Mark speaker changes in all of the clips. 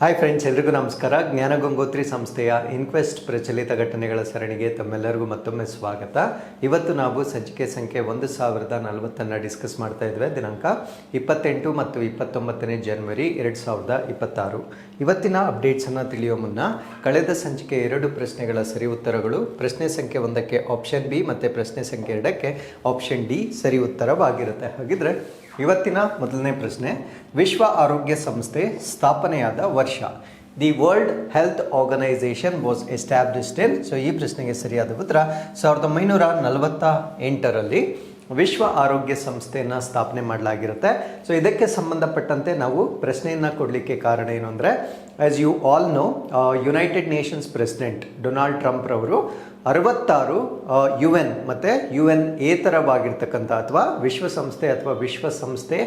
Speaker 1: Hi friends, ಎಲ್ರಿಗೂ ನಮಸ್ಕಾರ. ಜ್ಞಾನಗಂಗೋತ್ರಿ ಸಂಸ್ಥೆಯ ಇನ್ಕ್ವೆಸ್ಟ್ ಪ್ರಚಲಿತ ಘಟನೆಗಳ ಸರಣಿಗೆ ತಮ್ಮೆಲ್ಲರಿಗೂ ಮತ್ತೊಮ್ಮೆ ಸ್ವಾಗತ. ಇವತ್ತು ನಾವು ಸಂಚಿಕೆ ಸಂಖ್ಯೆ 1040 ಡಿಸ್ಕಸ್ ಮಾಡ್ತಾ ಇದ್ವಿ. ದಿನಾಂಕ 28 ಮತ್ತು 29 ಜನವರಿ 2026. ಇವತ್ತಿನ ಅಪ್ಡೇಟ್ಸನ್ನು ತಿಳಿಯುವ ಮುನ್ನ ಕಳೆದ ಸಂಚಿಕೆ 2 ಪ್ರಶ್ನೆಗಳ ಸರಿ ಉತ್ತರಗಳು, ಪ್ರಶ್ನೆ ಸಂಖ್ಯೆ 1ಕ್ಕೆ ಆಪ್ಷನ್ ಬಿ ಮತ್ತು ಪ್ರಶ್ನೆ ಸಂಖ್ಯೆ 2ಕ್ಕೆ ಆಪ್ಷನ್ ಡಿ ಸರಿ ಉತ್ತರವಾಗಿರುತ್ತೆ. ಹಾಗಿದ್ರೆ ಇವತ್ತಿನ ಮೊದಲನೇ ಪ್ರಶ್ನೆ, ವಿಶ್ವ ಆರೋಗ್ಯ ಸಂಸ್ಥೆ ಸ್ಥಾಪನೆಯಾದ ವರ್ಷ. The world health organisation was established in. So ಈ ಪ್ರಶ್ನೆಗೆ ಸರಿಯಾದ ಉತ್ತರ 1948ರಲ್ಲಿ ವಿಶ್ವ ಆರೋಗ್ಯ ಸಂಸ್ಥೆಯನ್ನು ಸ್ಥಾಪನೆ ಮಾಡಲಾಗಿರುತ್ತೆ. ಸೊ ಇದಕ್ಕೆ ಸಂಬಂಧಪಟ್ಟಂತೆ ನಾವು ಪ್ರಶ್ನೆಯನ್ನು ಕೊಡಲಿಕ್ಕೆ ಕಾರಣ ಏನು ಅಂದರೆ, as you all know, United Nations president Donald Trump ರವರು 66 UN ಮತ್ತು UN ಏತರವಾಗಿರ್ತಕ್ಕಂಥ ಅಥವಾ ವಿಶ್ವಸಂಸ್ಥೆ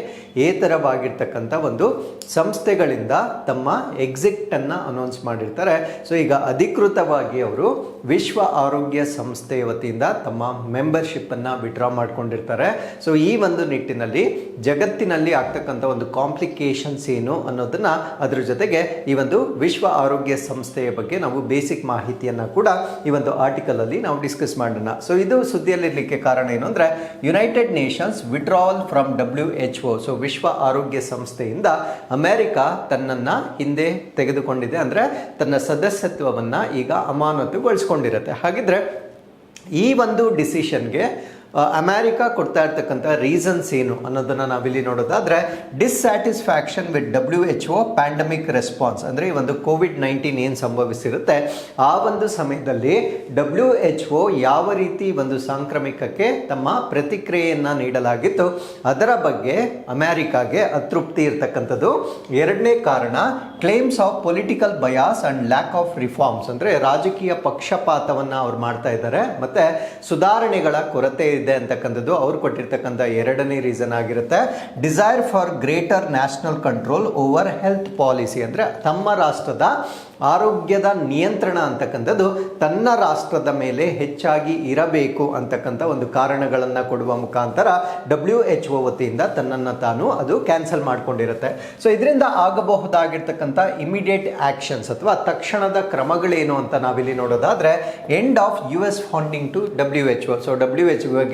Speaker 1: ಏತರವಾಗಿರ್ತಕ್ಕಂಥ ಒಂದು ಸಂಸ್ಥೆಗಳಿಂದ ತಮ್ಮ ಎಕ್ಸಿಟನ್ನು ಅನೌನ್ಸ್ ಮಾಡಿರ್ತಾರೆ. ಸೊ ಈಗ ಅಧಿಕೃತವಾಗಿ ಅವರು ವಿಶ್ವ ಆರೋಗ್ಯ ಸಂಸ್ಥೆಯ ವತಿಯಿಂದ ತಮ್ಮ ಮೆಂಬರ್ಶಿಪ್ಪನ್ನು ವಿಡ್ರಾ ಮಾಡ್ಕೊಂಡಿರ್ತಾರೆ. ಸೊ ಈ ಒಂದು ನಿಟ್ಟಿನಲ್ಲಿ ಜಗತ್ತಿನಲ್ಲಿ ಆಗ್ತಕ್ಕಂಥ ಒಂದು ಕಾಂಪ್ಲಿಕೇಶನ್ಸ್ ಏನು ಅನ್ನೋದನ್ನು, ಅದ್ರ ಜೊತೆಗೆ ಈ ಒಂದು ವಿಶ್ವ ಆರೋಗ್ಯ ಸಂಸ್ಥೆಯ ಬಗ್ಗೆ ನಾವು ಬೇಸಿಕ್ ಮಾಹಿತಿಯನ್ನು ಕೂಡ ಈ ಒಂದು ಅಲ್ಲಿ ನಾವು ಡಿಸ್ಕಸ್ ಮಾಡೋಣ. ಸೊ ಇದು ಸುದ್ದಿಯಲ್ಲಿರಲಿಕ್ಕೆ ಕಾರಣ ಏನು ಅಂದರೆ, United Nations withdrawal from WHO. So ವಿಶ್ವ ಆರೋಗ್ಯ ಸಂಸ್ಥೆಯಿಂದ ಅಮೆರಿಕ ತನ್ನನ್ನು ಹಿಂದೆ ತೆಗೆದುಕೊಂಡಿದೆ, ಅಂದರೆ ತನ್ನ ಸದಸ್ಯತ್ವವನ್ನು ಈಗ ಅಮಾನತುಗೊಳಿಸ್ಕೊಂಡಿರುತ್ತೆ. ಹಾಗಿದ್ರೆ ಈ ಒಂದು ಡಿಸಿಷನ್ಗೆ ಅಮೆರಿಕ ಕೊಡ್ತಾ ಇರ್ತಕ್ಕಂಥ ರೀಸನ್ಸ್ ಏನು ಅನ್ನೋದನ್ನು ನಾವಿಲ್ಲಿ ನೋಡೋದಾದರೆ, dissatisfaction with WHO pandemic response. ಅಂದರೆ ಈ ಒಂದು COVID-19 ಏನು ಸಂಭವಿಸಿರುತ್ತೆ ಆ ಒಂದು ಸಮಯದಲ್ಲಿ WHO ಯಾವ ರೀತಿ ಒಂದು ಸಾಂಕ್ರಾಮಿಕಕ್ಕೆ ತಮ್ಮ ಪ್ರತಿಕ್ರಿಯೆಯನ್ನು ನೀಡಲಾಗಿತ್ತು ಅದರ ಬಗ್ಗೆ ಅಮೆರಿಕಾಗೆ ಅತೃಪ್ತಿ ಇರ್ತಕ್ಕಂಥದ್ದು. ಎರಡನೇ ಕಾರಣ, claims of political bias and lack of reforms. ಅಂದರೆ ರಾಜಕೀಯ ಪಕ್ಷಪಾತವನ್ನು ಅವ್ರು ಮಾಡ್ತಾ ಇದ್ದಾರೆ ಮತ್ತು ಸುಧಾರಣೆಗಳ ಕೊರತೆ ಇದೆ ಅಂತಕ್ಕಂಥದ್ದು ಅವ್ರು ಕೊಟ್ಟಿರ್ತಕ್ಕಂಥ ಎರಡನೇ ರೀಸನ್ ಆಗಿರುತ್ತೆ. Desire for greater national control over health policy. ಅಂದರೆ ತಮ್ಮ ರಾಷ್ಟ್ರದ ಆರೋಗ್ಯದ ನಿಯಂತ್ರಣ ಅಂತಕ್ಕಂಥದ್ದು ತನ್ನ ರಾಷ್ಟ್ರದ ಮೇಲೆ ಹೆಚ್ಚಾಗಿ ಇರಬೇಕು ಅಂತಕ್ಕಂಥ ಒಂದು ಕಾರಣಗಳನ್ನು ಕೊಡುವ ಮುಖಾಂತರ WHO ವತಿಯಿಂದ ತನ್ನನ್ನು ತಾನು ಅದು ಕ್ಯಾನ್ಸಲ್ ಮಾಡ್ಕೊಂಡಿರುತ್ತೆ. ಸೊ ಇದರಿಂದ ಆಗಬಹುದಾಗಿರ್ತಕ್ಕಂಥ ಇಮಿಡಿಯೇಟ್ ಆಕ್ಷನ್ಸ್ ಅಥವಾ ತಕ್ಷಣದ ಕ್ರಮಗಳೇನು ಅಂತ ನಾವಿಲ್ಲಿ ನೋಡೋದಾದರೆ, end of US funding to WHO. So WHOಗೆ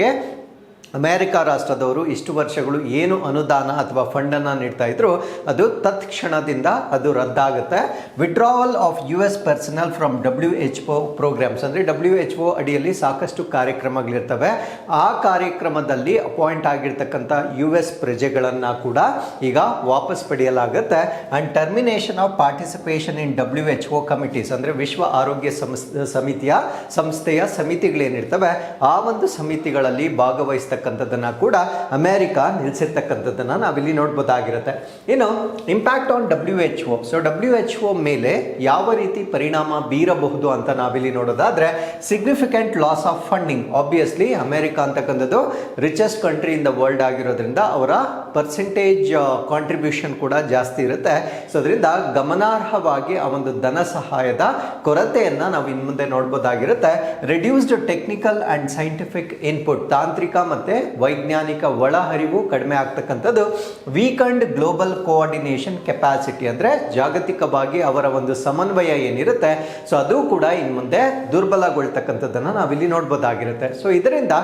Speaker 1: ಅಮೆರಿಕ ರಾಷ್ಟ್ರದವರು ಇಷ್ಟು ವರ್ಷಗಳು ಏನು ಅನುದಾನ ಅಥವಾ ಫಂಡನ್ನು ನೀಡ್ತಾ ಇದ್ರು ಅದು ತತ್ಕ್ಷಣದಿಂದ ಅದು ರದ್ದಾಗುತ್ತೆ. Withdrawal of US personnel from WHO programmes. ಅಂದರೆ WHO ಅಡಿಯಲ್ಲಿ ಸಾಕಷ್ಟು ಕಾರ್ಯಕ್ರಮಗಳಿರ್ತವೆ. ಆ ಕಾರ್ಯಕ್ರಮದಲ್ಲಿ ಅಪಾಯಿಂಟ್ ಆಗಿರ್ತಕ್ಕಂಥ US ಪ್ರಜೆಗಳನ್ನು ಕೂಡ ಈಗ ವಾಪಸ್ ಪಡೆಯಲಾಗುತ್ತೆ. And termination of participation in WHO committees. ಅಂದರೆ ವಿಶ್ವ ಆರೋಗ್ಯ ಸಂಸ್ಥೆಯ ಸಮಿತಿಗಳೇನಿರ್ತವೆ ಆ ಒಂದು ಸಮಿತಿಗಳಲ್ಲಿ ಭಾಗವಹಿಸ್ತಕ್ಕಂಥದ್ದನ್ನು ಕೂಡ ಅಮೆರಿಕ ನಿಲ್ಲಿಸಿರ್ತಕ್ಕಂಥದ್ದನ್ನು ನಾವಿಲ್ಲಿ ನೋಡ್ಬೋದಾಗಿರುತ್ತೆ. ಇನ್ನು impact on WHO. So WHO ಮೇಲೆ ಯಾವ ರೀತಿ ಪರಿಣಾಮ ಬೀರಬಹುದು ಅಂತ ನಾವಿಲ್ಲಿ ನೋಡೋದಾದ್ರೆ, significant loss of funding. Obviously America ಅಂತಕ್ಕಂಥದ್ದು richest country in the world ಆಗಿರೋದ್ರಿಂದ ಅವರ ಪರ್ಸೆಂಟೇಜ್ ಕಾಂಟ್ರಿಬ್ಯೂಷನ್ ಕೂಡ ಜಾಸ್ತಿ ಇರುತ್ತೆ. ಸೊ ಅದರಿಂದ ಗಮನಾರ್ಹವಾಗಿ ಆ ಒಂದು ಧನ ಸಹಾಯದ ಕೊರತೆಯನ್ನು ನಾವು ಇನ್ನು ಮುಂದೆ ನೋಡ್ಬೋದಾಗಿರುತ್ತೆ. Reduced technical and scientific input. ತಾಂತ್ರಿಕ ಮತ್ತು ವೈಜ್ಞಾನಿಕ ಒಳಹರಿವು ಕಡಿಮೆ ಆಗ್ತಕ್ಕಂಥದ್ದು. Weakened global coordination capacity. ಅಂದರೆ ಜಾಗತಿಕವಾಗಿ ಅವರ ಒಂದು ಸಮನ್ವಯ ಏನಿರುತ್ತೆ ಸೊ ಅದು ಕೂಡ ಇನ್ನು ಮುಂದೆ ದುರ್ಬಲಗೊಳ್ತಕ್ಕಂಥದ್ದನ್ನು ನಾವಿಲ್ಲಿ ನೋಡ್ಬೋದಾಗಿರುತ್ತೆ. ಸೊ ಇದರಿಂದ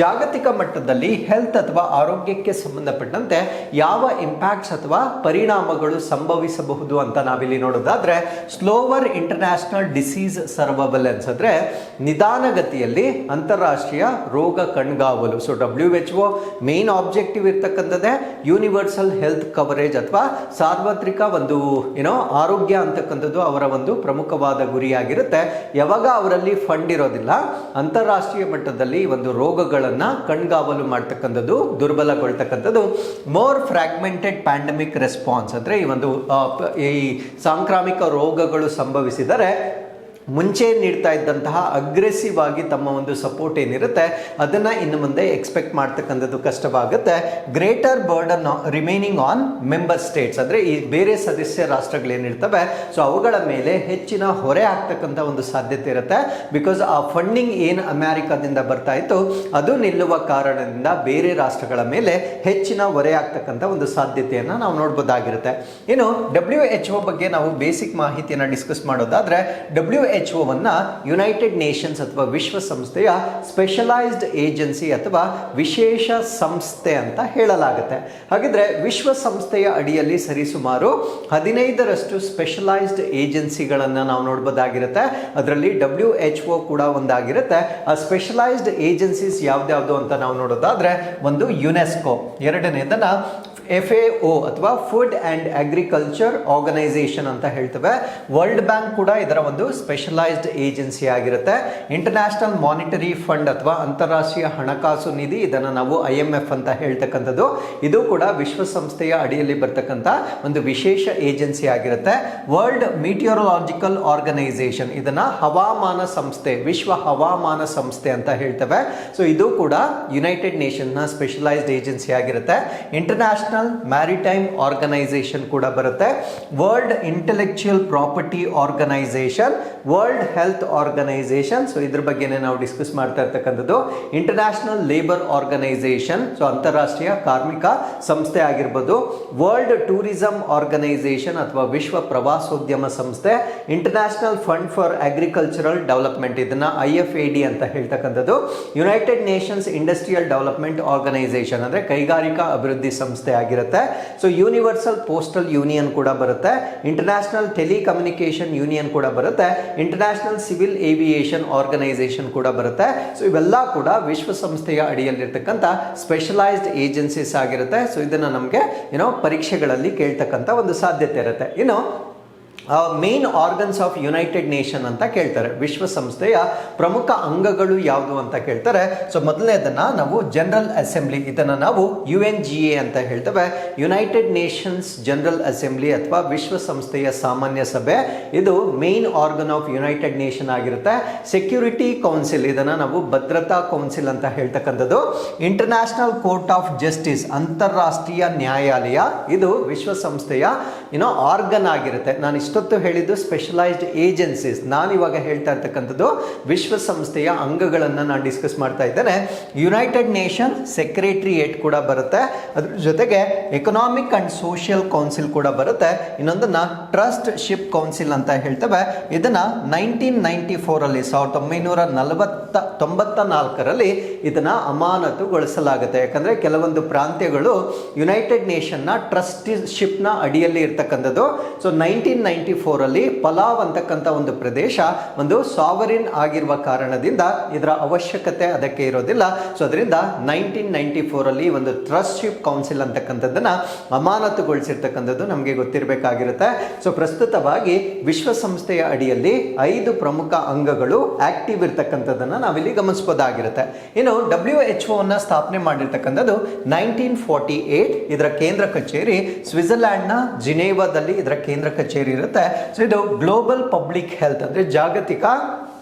Speaker 1: ಜಾಗತಿಕ ಮಟ್ಟದಲ್ಲಿ ಹೆಲ್ತ್ ಅಥವಾ ಆರೋಗ್ಯಕ್ಕೆ ಸಂಬಂಧಪಟ್ಟಂತೆ ಯಾವ ಇಂಪ್ಯಾಕ್ಟ್ಸ್ ಅಥವಾ ಪರಿಣಾಮಗಳು ಸಂಭವಿಸಬಹುದು ಅಂತ ನಾವಿಲ್ಲಿ ನೋಡೋದಾದ್ರೆ, ಸ್ಲೋವರ್ ಇಂಟರ್ನ್ಯಾಷನಲ್ ಡಿಸೀಸ್ ಸರ್ವೈಲೆನ್ಸ್. ಅಂದರೆ ನಿಧಾನಗತಿಯಲ್ಲಿ ಅಂತಾರಾಷ್ಟ್ರೀಯ ರೋಗ ಕಣ್ಗಾವಲು. ಸೊ WHO ಮೇನ್ ಆಬ್ಜೆಕ್ಟಿವ್ ಇರ್ತಕ್ಕಂಥದ್ದೇ ಯೂನಿವರ್ಸಲ್ ಹೆಲ್ತ್ ಕವರೇಜ್ ಅಥವಾ ಸಾರ್ವತ್ರಿಕ ಒಂದು ಆರೋಗ್ಯ ಅಂತಕ್ಕಂಥದ್ದು ಅವರ ಒಂದು ಪ್ರಮುಖವಾದ ಗುರಿಯಾಗಿರುತ್ತೆ. ಯಾವಾಗ ಅವರಲ್ಲಿ ಫಂಡ್ ಇರೋದಿಲ್ಲ, ಅಂತಾರಾಷ್ಟ್ರೀಯ ಮಟ್ಟದಲ್ಲಿ ಒಂದು ರೋಗಗಳನ್ನು ಕಣ್ಗಾವಲು ಮಾಡ್ತಕ್ಕಂಥದ್ದು ದುರ್ಬಲಗೊಳ್ತಕ್ಕಂಥದ್ದು. More fragmented pandemic response. ಅಂದರೆ ಈ ಒಂದು ಈ ಸಾಂಕ್ರಾಮಿಕ ರೋಗಗಳು ಸಂಭವಿಸಿದರೆ ಮುಂಚೆ ನೀಡ್ತಾ ಇದ್ದಂತಹ ಅಗ್ರೆಸಿವ್ ಆಗಿ ತಮ್ಮ ಒಂದು ಸಪೋರ್ಟ್ ಏನಿರುತ್ತೆ ಅದನ್ನು ಇನ್ನು ಮುಂದೆ ಎಕ್ಸ್ಪೆಕ್ಟ್ ಮಾಡ್ತಕ್ಕಂಥದ್ದು ಕಷ್ಟವಾಗುತ್ತೆ. Greater burden remaining on member states, ಅಂದರೆ ಈ ಬೇರೆ ಸದಸ್ಯ ರಾಷ್ಟ್ರಗಳೇನಿರ್ತವೆ ಸೊ ಅವುಗಳ ಮೇಲೆ ಹೆಚ್ಚಿನ ಹೊರೆ ಆಗ್ತಕ್ಕಂಥ ಒಂದು ಸಾಧ್ಯತೆ ಇರುತ್ತೆ. ಬಿಕಾಸ್ ಆ ಫಂಡಿಂಗ್ ಏನು ಅಮೆರಿಕದಿಂದ ಬರ್ತಾ ಇತ್ತು ಅದು ನಿಲ್ಲುವ ಕಾರಣದಿಂದ ಬೇರೆ ರಾಷ್ಟ್ರಗಳ ಮೇಲೆ ಹೆಚ್ಚಿನ ಹೊರೆ ಆಗ್ತಕ್ಕಂಥ ಒಂದು ಸಾಧ್ಯತೆಯನ್ನು ನಾವು ನೋಡ್ಬೋದಾಗಿರುತ್ತೆ. ಇನ್ನು WHO ಬಗ್ಗೆ ನಾವು ಬೇಸಿಕ್ ಮಾಹಿತಿಯನ್ನು ಡಿಸ್ಕಸ್ ಮಾಡೋದಾದ್ರೆ WHO ಅನ್ನ ಯುನೈಟೆಡ್ ನೇಷನ್ಸ್ ಅಥವಾ ವಿಶ್ವಸಂಸ್ಥೆಯ ಸ್ಪೆಷಲೈಸ್ಡ್ ಏಜೆನ್ಸಿ ಅಥವಾ ವಿಶೇಷ ಸಂಸ್ಥೆ ಅಂತ ಹೇಳಲಾಗುತ್ತೆ. ಹಾಗಿದ್ರೆ ವಿಶ್ವಸಂಸ್ಥೆಯ ಅಡಿಯಲ್ಲಿ ಸರಿಸುಮಾರು 15ರಷ್ಟು ಸ್ಪೆಷಲೈಸ್ಡ್ ಏಜೆನ್ಸಿಗಳನ್ನು ನಾವು ನೋಡ್ಬೋದಾಗಿರುತ್ತೆ. ಅದರಲ್ಲಿ WHO ಕೂಡ ಒಂದಾಗಿರುತ್ತೆ. ಆ ಸ್ಪೆಷಲೈಸ್ಡ್ ಏಜೆನ್ಸೀಸ್ ಯಾವ್ದ್ಯಾವ್ದು ಅಂತ ನಾವು ನೋಡೋದಾದ್ರೆ ಒಂದು ಯುನೆಸ್ಕೋ, ಎರಡನೇದನ್ನ FAO ಅಥವಾ ಫುಡ್ ಆ್ಯಂಡ್ ಅಗ್ರಿಕಲ್ಚರ್ ಆರ್ಗನೈಸೇಷನ್ ಅಂತ ಹೇಳ್ತೇವೆ. ವರ್ಲ್ಡ್ ಬ್ಯಾಂಕ್ ಕೂಡ ಇದರ ಒಂದು ಸ್ಪೆಷಲೈಸ್ಡ್ ಏಜೆನ್ಸಿ ಆಗಿರುತ್ತೆ. ಇಂಟರ್ನ್ಯಾಷನಲ್ ಮಾನಿಟರಿ ಫಂಡ್ ಅಥವಾ ಅಂತಾರಾಷ್ಟ್ರೀಯ ಹಣಕಾಸು ನಿಧಿ, ಇದನ್ನು ನಾವು IMF ಅಂತ ಹೇಳ್ತಕ್ಕಂಥದ್ದು, ಇದು ಕೂಡ ವಿಶ್ವಸಂಸ್ಥೆಯ ಅಡಿಯಲ್ಲಿ ಬರ್ತಕ್ಕಂಥ ಒಂದು ವಿಶೇಷ ಏಜೆನ್ಸಿ ಆಗಿರುತ್ತೆ. ವರ್ಲ್ಡ್ ಮೀಟಿಯೋರಾಲಜಿಕಲ್ ಆರ್ಗನೈಸೇಷನ್, ಇದನ್ನ ಹವಾಮಾನ ಸಂಸ್ಥೆ, ವಿಶ್ವ ಹವಾಮಾನ ಸಂಸ್ಥೆ ಅಂತ ಹೇಳ್ತೇವೆ. ಸೊ ಇದು ಕೂಡ ಯುನೈಟೆಡ್ ನೇಷನ್ನ ಸ್ಪೆಷಲೈಸ್ಡ್ ಏಜೆನ್ಸಿ ಆಗಿರುತ್ತೆ. ಇಂಟರ್ನ್ಯಾಷನಲ್ ಮ್ಯಾರಿಟೈಮ್ ಆರ್ಗನೈಸೇಷನ್ ಕೂಡ ಬರುತ್ತೆ. World intellectual property organisation, world health organisation, so ಇದ್ರ ಬಗ್ಗೆನೇ ನಾವು ಡಿಸ್ಕಸ್ ಮಾಡ್ತಾ ಇರ್ತಕ್ಕಂಥದ್ದು. ಇಂಟರ್ನ್ಯಾಷನಲ್ ಲೇಬರ್ ಆರ್ಗನೈಸೇಷನ್, ಸೊ ಅಂತಾರಾಷ್ಟ್ರೀಯ ಕಾರ್ಮಿಕ ಸಂಸ್ಥೆ ಆಗಿರ್ಬೋದು. ವರ್ಲ್ಡ್ ಟೂರಿಸಂ ಆರ್ಗನೈಸೇಷನ್ ಅಥವಾ ವಿಶ್ವ ಪ್ರವಾಸೋದ್ಯಮ ಸಂಸ್ಥೆ. International fund for agricultural development, ಇದನ್ನ IFAD ಅಂತ ಹೇಳ್ತಕ್ಕಂಥದ್ದು. United Nations industrial development organisation, ಅಂದ್ರೆ ಕೈಗಾರಿಕಾ ಅಭಿವೃದ್ಧಿ ಸಂಸ್ಥೆ ಆಗಿರುತ್ತೆ. ಸೊ ಯೂನಿವರ್ಸಲ್ ಪೋಸ್ಟಲ್ ಯೂನಿಯನ್ ಕೂಡ ಬರುತ್ತೆ. ಇಂಟರ್ನ್ಯಾಷನಲ್ ಟೆಲಿಕಮ್ಯುನಿಕೇಶನ್ ಯೂನಿಯನ್ ಕೂಡ ಬರುತ್ತೆ. ಇಂಟರ್ನ್ಯಾಷನಲ್ ಸಿವಿಲ್ ಏವಿಯೇಷನ್ ಆರ್ಗನೈಸೇಷನ್ ಕೂಡ ಬರುತ್ತೆ. ಸೊ ಇವೆಲ್ಲ ಕೂಡ ವಿಶ್ವಸಂಸ್ಥೆಯ ಅಡಿಯಲ್ಲಿರ್ತಕ್ಕಂಥ ಸ್ಪೆಷಲೈಸ್ಡ್ ಏಜೆನ್ಸೀಸ್ ಆಗಿರುತ್ತೆ. ಸೊ ಇದನ್ನು ನಮಗೆ ಪರೀಕ್ಷೆಗಳಲ್ಲಿ ಕೇಳ್ತಕ್ಕಂಥ ಒಂದು ಸಾಧ್ಯತೆ ಇರುತ್ತೆ. ಇನ್ನು main organs of United nation ಅಂತ ಕೇಳ್ತಾರೆ. ವಿಶ್ವಸಂಸ್ಥೆಯ ಪ್ರಮುಖ ಅಂಗಗಳು ಯಾವುದು ಅಂತ ಕೇಳ್ತಾರೆ. ಸೊ ಮೊದಲನೇದನ್ನ ನಾವು ಜನರಲ್ ಅಸೆಂಬ್ಲಿ, ಇದನ್ನು ನಾವು UNGA ಅಂತ ಹೇಳ್ತೇವೆ. ಯುನೈಟೆಡ್ ನೇಷನ್ಸ್ ಜನರಲ್ ಅಸೆಂಬ್ಲಿ ಅಥವಾ ವಿಶ್ವಸಂಸ್ಥೆಯ ಸಾಮಾನ್ಯ ಸಭೆ, ಇದು main organ of United nation ಆಗಿರುತ್ತೆ. ಸೆಕ್ಯೂರಿಟಿ ಕೌನ್ಸಿಲ್, ಇದನ್ನು ನಾವು ಭದ್ರತಾ ಕೌನ್ಸಿಲ್ ಅಂತ ಹೇಳ್ತಕ್ಕಂಥದ್ದು. ಇಂಟರ್ನ್ಯಾಷನಲ್ ಕೋರ್ಟ್ ಆಫ್ ಜಸ್ಟಿಸ್, ಅಂತಾರಾಷ್ಟ್ರೀಯ ನ್ಯಾಯಾಲಯ, ಇದು ವಿಶ್ವಸಂಸ್ಥೆಯ ಆರ್ಗನ್ ಆಗಿರುತ್ತೆ. ನಾನು ಇಷ್ಟೊತ್ತು ಹೇಳಿದ್ದು ಸ್ಪೆಷಲೈಸ್ಡ್ ಏಜೆನ್ಸೀಸ್, ನಾನು ಇವಾಗ ಹೇಳ್ತಾ ಇರ್ತಕ್ಕಂಥದ್ದು ವಿಶ್ವಸಂಸ್ಥೆಯ ಅಂಗಗಳನ್ನು ನಾನು ಡಿಸ್ಕಸ್ ಮಾಡ್ತಾ ಇದ್ದೇನೆ. ಯುನೈಟೆಡ್ ನೇಷನ್ ಸೆಕ್ರೆಟರಿಯೇಟ್ ಕೂಡ ಬರುತ್ತೆ. ಅದ್ರ ಜೊತೆಗೆ ಎಕನಾಮಿಕ್ ಅಂಡ್ ಸೋಷಿಯಲ್ ಕೌನ್ಸಿಲ್ ಕೂಡ ಬರುತ್ತೆ. ಇನ್ನೊಂದನ್ನ ಟ್ರಸ್ಟ್ ಶಿಪ್ ಕೌನ್ಸಿಲ್ ಅಂತ ಹೇಳ್ತೇವೆ. ಇದನ್ನ 1994 1994ರಲ್ಲಿ ಇದನ್ನ ಅಮಾನತುಗೊಳಿಸಲಾಗುತ್ತೆ. ಯಾಕಂದ್ರೆ ಕೆಲವೊಂದು ಪ್ರಾಂತ್ಯಗಳು ಯುನೈಟೆಡ್ ನೇಷನ್ನ ಟ್ರಸ್ಟಿಶಿಪ್ ನ ಅಡಿಯಲ್ಲಿ ಇರ್ತಕ್ಕಂಥದ್ದು. ಸೊ 1994ರಲ್ಲಿ ಪಲಾವ್ ಅಂತಕ್ಕಂಥ ಒಂದು ಪ್ರದೇಶ ಒಂದು ಸಾವರಿನ್ ಆಗಿರುವ ಕಾರಣದಿಂದ ಇದರ ಅವಶ್ಯಕತೆ ಅದಕ್ಕೆ ಇರೋದಿಲ್ಲ. ಸೊ ಅದರಿಂದ 1994ರಲ್ಲಿ ಒಂದು ಟ್ರಸ್ಟ್ಶಿಪ್ ಕೌನ್ಸಿಲ್ ಅಂತಕ್ಕಂಥದ್ದನ್ನ ಅಮಾನತುಗೊಳಿಸಿರ್ತಕ್ಕಂಥದ್ದು ನಮಗೆ ಗೊತ್ತಿರಬೇಕಾಗಿರುತ್ತೆ. ಸೊ ಪ್ರಸ್ತುತವಾಗಿ ವಿಶ್ವಸಂಸ್ಥೆಯ ಅಡಿಯಲ್ಲಿ 5 ಪ್ರಮುಖ ಅಂಗಗಳು ಆಕ್ಟಿವ್ ಇರ್ತಕ್ಕಂಥದ್ದನ್ನ ನಾವಿಲ್ಲಿ ಗಮನಿಸಬಹುದಾಗಿರುತ್ತೆ. ಇನ್ನು WHO ಅನ್ನ ಸ್ಥಾಪನೆ ಮಾಡಿರ್ತಕ್ಕಂಥದ್ದು 1948. ಇದರ ಕೇಂದ್ರ ಕಚೇರಿ ಸ್ವಿಟ್ಜರ್ಲ್ಯಾಂಡ್ನ ಜಿನೇವಾದಲ್ಲಿ ಇದರ ಕೇಂದ್ರ ಕಚೇರಿ ಇರುತ್ತೆ. ಸೊ ಇದು ಗ್ಲೋಬಲ್ ಪಬ್ಲಿಕ್ ಹೆಲ್ತ್, ಅಂದ್ರೆ ಜಾಗತಿಕ